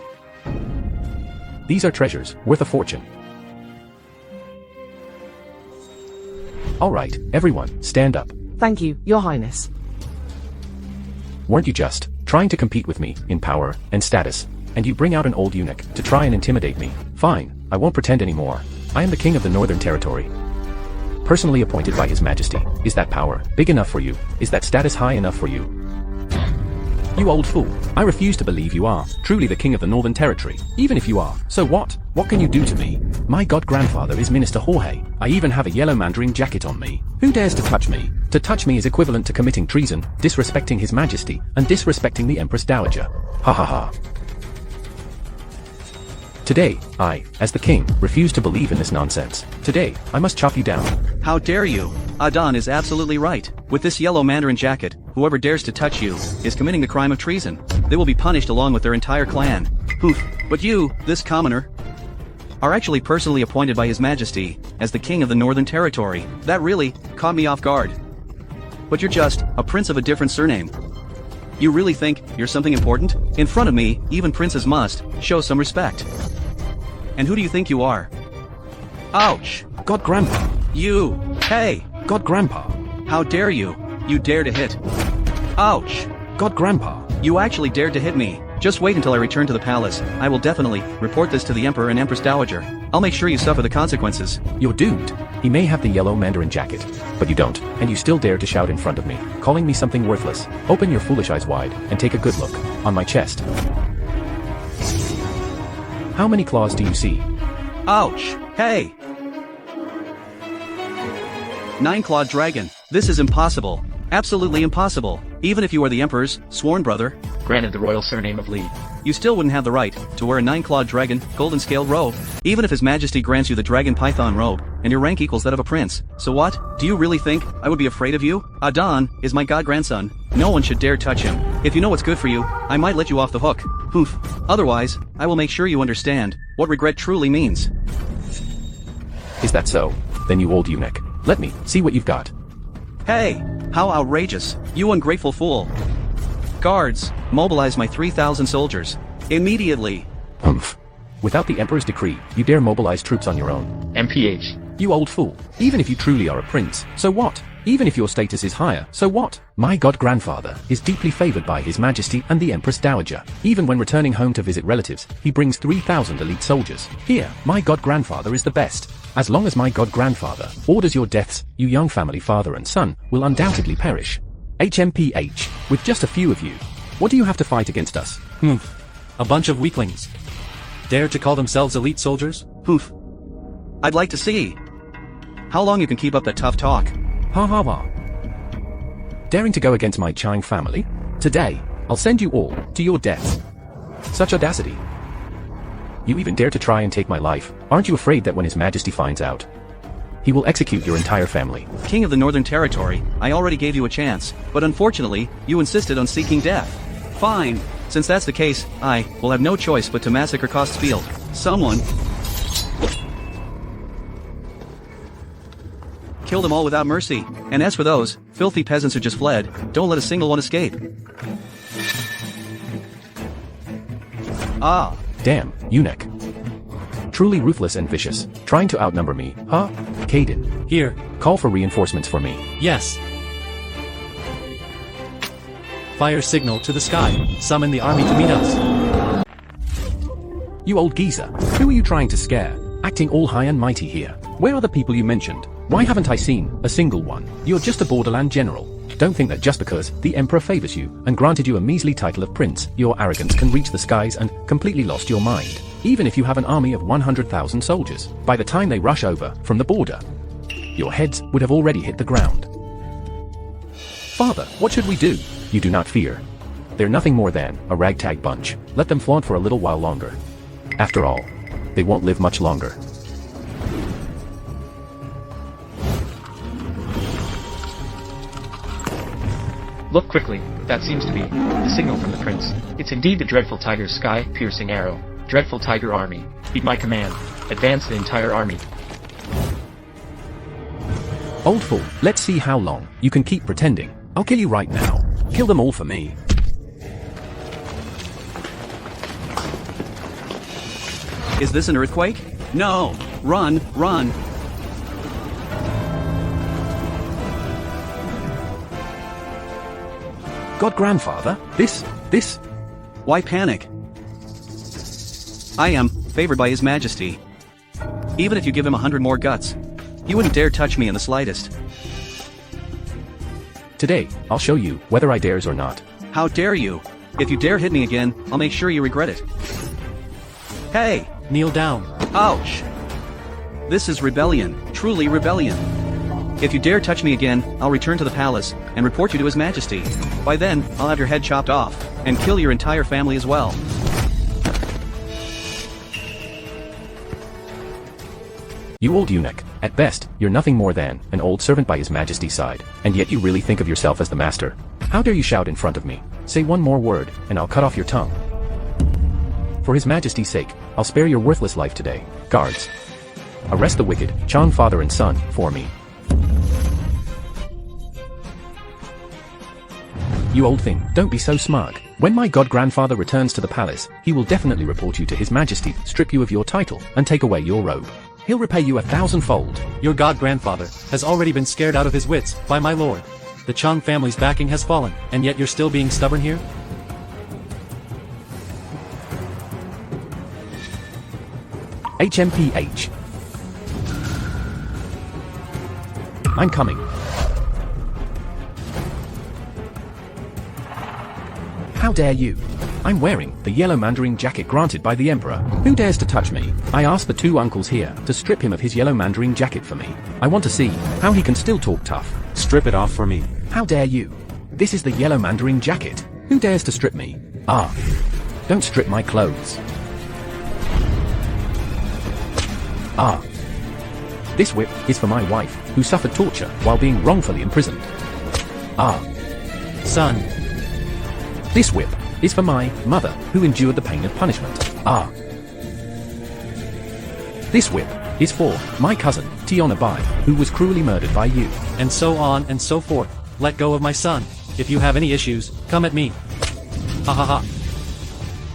These are treasures, worth a fortune. Alright, everyone, stand up. Thank you, your highness. Weren't you just trying to compete with me in power and status, and you bring out an old eunuch to try and intimidate me? Fine, I won't pretend anymore. I am the King of the Northern Territory. Personally appointed by His Majesty. Is that power big enough for you? Is that status high enough for you? You old fool. I refuse to believe you are truly the King of the Northern Territory. Even if you are, so what? What can you do to me? My god-grandfather is Minister Jorge. I even have a yellow mandarin jacket on me. Who dares to touch me? To touch me is equivalent to committing treason, disrespecting His Majesty, and disrespecting the Empress Dowager. Ha ha ha. Today, I, as the king, refuse to believe in this nonsense. Today, I must chop you down. How dare you? Adon is absolutely right. With this yellow mandarin jacket, whoever dares to touch you is committing the crime of treason. They will be punished along with their entire clan. Poof. But you, this commoner, are actually personally appointed by His Majesty as the King of the Northern Territory. That really caught me off guard. But you're just a prince of a different surname. You really think you're something important? In front of me, even princes must show some respect. And who do you think you are? Ouch! God Grandpa! You! Hey! God Grandpa! How dare you? You dare to hit! Ouch! God Grandpa! You actually dared to hit me. Just wait until I return to the palace. I will definitely report this to the Emperor and Empress Dowager. I'll make sure you suffer the consequences. You're doomed. He may have the yellow mandarin jacket, but you don't, and you still dare to shout in front of me, calling me something worthless. Open your foolish eyes wide, and take a good look on my chest. How many claws do you see? Ouch! Hey! 9-clawed dragon. This is impossible. Absolutely impossible. Even if you are the Emperor's sworn brother, Granted the royal surname of Li. you still wouldn't have the right to wear a 9-clawed dragon, golden scale robe, even if His Majesty grants you the dragon python robe, and your rank equals that of a prince. So what? Do you really think I would be afraid of you? Adon is my god-grandson. No one should dare touch him. If you know what's good for you, I might let you off the hook. Poof. Otherwise, I will make sure you understand what regret truly means. Is that so? Then you old eunuch. Let me see what you've got. Hey! How outrageous! You ungrateful fool! Guards, mobilize my 3,000 soldiers. Immediately! Humph. Without the Emperor's decree, you dare mobilize troops on your own. MPH. You old fool. Even if you truly are a prince, so what? Even if your status is higher, so what? My god-grandfather is deeply favored by His Majesty and the Empress Dowager. Even when returning home to visit relatives, he brings 3,000 elite soldiers. Here, my god-grandfather is the best. As long as my god-grandfather orders your deaths, you young family father and son will undoubtedly perish. HMPH, with just a few of you. What do you have to fight against us? A bunch of weaklings. Dare to call themselves elite soldiers? Poof. I'd like to see how long you can keep up that tough talk. Ha ha ha. Daring to go against my Chang family? Today, I'll send you all to your deaths. Such audacity. You even dare to try and take my life. Aren't you afraid that when His Majesty finds out, he will execute your entire family? King of the Northern Territory, I already gave you a chance, but unfortunately, you insisted on seeking death. Fine. Since that's the case, I will have no choice but to massacre Kost's Field. Someone kill them all without mercy. And as for those filthy peasants who just fled, don't let a single one escape. Ah. Damn, eunuch. Truly ruthless and vicious. Trying to outnumber me, huh? Caden. Here. Call for reinforcements for me. Yes. Fire signal to the sky. Summon the army to meet us. You old geezer. Who are you trying to scare? Acting all high and mighty here. Where are the people you mentioned? Why haven't I seen a single one? You're just a borderland general. Don't think that just because the Emperor favors you and granted you a measly title of prince, your arrogance can reach the skies and completely lost your mind. Even if you have an army of 100,000 soldiers, by the time they rush over from the border, your heads would have already hit the ground. Father, what should we do? You do not fear. They're nothing more than a ragtag bunch. Let them flaunt for a little while longer. After all, they won't live much longer. Look quickly, that seems to be the signal from the prince. It's indeed the dreadful tiger's sky-piercing arrow. Dreadful tiger army, heed my command. Advance the entire army. Old fool, let's see how long you can keep pretending. I'll kill you right now. Kill them all for me. Is this an earthquake? No! Run, run! God-grandfather, this... Why panic? I am favored by His Majesty. Even if you give him 100 more guts, he wouldn't dare touch me in the slightest. Today, I'll show you whether I dares or not. How dare you? If you dare hit me again, I'll make sure you regret it. Hey! Kneel down. Ouch! This is rebellion, truly rebellion. If you dare touch me again, I'll return to the palace and report you to His Majesty. By then, I'll have your head chopped off and kill your entire family as well. You old eunuch. At best, you're nothing more than an old servant by His Majesty's side, and yet you really think of yourself as the master. How dare you shout in front of me? Say one more word, and I'll cut off your tongue. For His Majesty's sake, I'll spare your worthless life today. Guards, arrest the wicked Chang father and son for me. You old thing, don't be so smug. When my god-grandfather returns to the palace, he will definitely report you to His Majesty, strip you of your title, and take away your robe. He'll repay you 1,000-fold. Your god-grandfather has already been scared out of his wits by my lord. The Chang family's backing has fallen, and yet you're still being stubborn here? HMPH. I'm coming. How dare you? I'm wearing the yellow mandarin jacket granted by the Emperor. Who dares to touch me? I asked the two uncles here to strip him of his yellow mandarin jacket for me. I want to see how he can still talk tough. Strip it off for me. How dare you? This is the yellow mandarin jacket. Who dares to strip me? Ah. Don't strip my clothes. Ah. This whip is for my wife, who suffered torture while being wrongfully imprisoned. Ah. Son. This whip is for my mother, who endured the pain of punishment. Ah. This whip is for my cousin, Tiana Bai, who was cruelly murdered by you. And so on and so forth. Let go of my son. If you have any issues, come at me. Ha ha ha.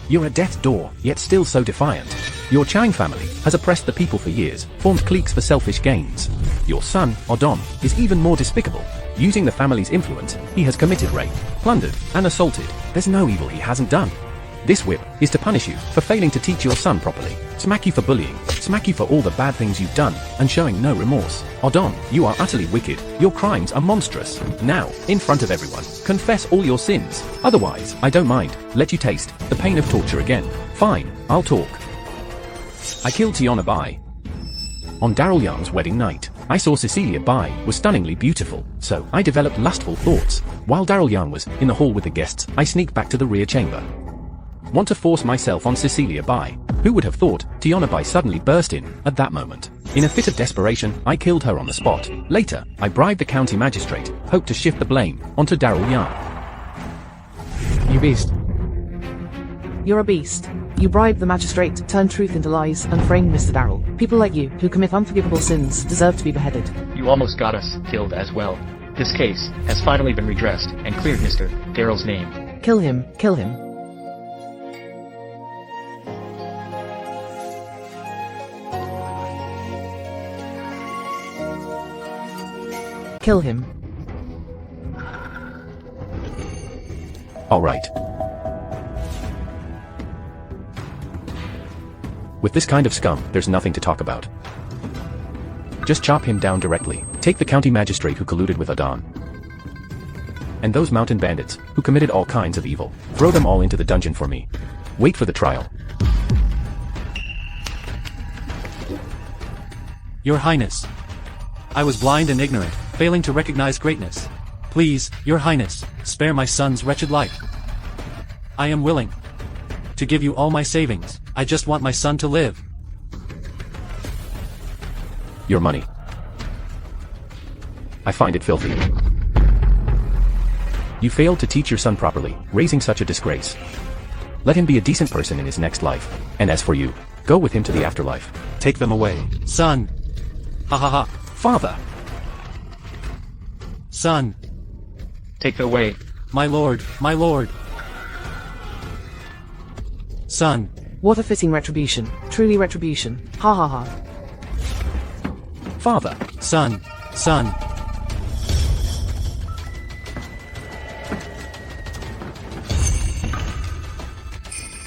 You're at death's door, yet still so defiant. Your Chang family has oppressed the people for years, formed cliques for selfish gains. Your son, Odon, is even more despicable. Using the family's influence, he has committed rape, plundered, and assaulted. There's no evil he hasn't done. This whip is to punish you for failing to teach your son properly, smack you for bullying, smack you for all the bad things you've done, and showing no remorse. Odon, you are utterly wicked. Your crimes are monstrous. Now, in front of everyone, confess all your sins. Otherwise, I don't mind. Let you taste the pain of torture again. Fine, I'll talk. I killed Tiana Bai on Daryl Young's wedding night. I saw Cecilia Bai was stunningly beautiful, so I developed lustful thoughts. While Daryl Young was in the hall with the guests, I sneaked back to the rear chamber. Want to force myself on Cecilia Bai. Who would have thought Tiana Bai suddenly burst in at that moment? In a fit of desperation, I killed her on the spot. Later, I bribed the county magistrate, hoped to shift the blame onto Daryl Young. You beast. You're a beast. You bribed the magistrate, turned truth into lies, and framed Mr. Daryl. People like you, who commit unforgivable sins, deserve to be beheaded. You almost got us killed as well. This case has finally been redressed and cleared Mr. Daryl's name. Kill him, kill him. Kill him. All right. With this kind of scum, there's nothing to talk about. Just chop him down directly. Take the county magistrate who colluded with Adon. And those mountain bandits, who committed all kinds of evil. Throw them all into the dungeon for me. Wait for the trial. Your Highness. I was blind and ignorant, failing to recognize greatness. Please, Your Highness, spare my son's wretched life. I am willing to give you all my savings. I just want my son to live. Your money. I find it filthy. You failed to teach your son properly, raising such a disgrace. Let him be a decent person in his next life. And as for you, go with him to the afterlife. Take them away. Son. Ha ha ha. Father. Son. Take them away. My lord, my lord. Son. What a fitting retribution. Truly retribution. Ha ha ha. Father. Son. Son.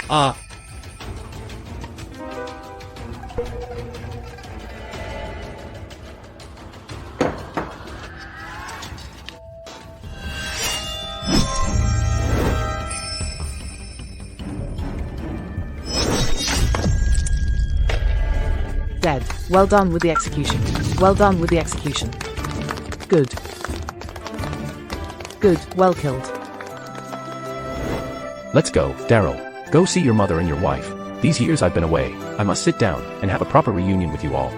Ah. Dead. Well done with the execution. Well done with the execution. Good. Good. Well killed. Let's go, Daryl. Go see your mother and your wife. These years I've been away. I must sit down and have a proper reunion with you all.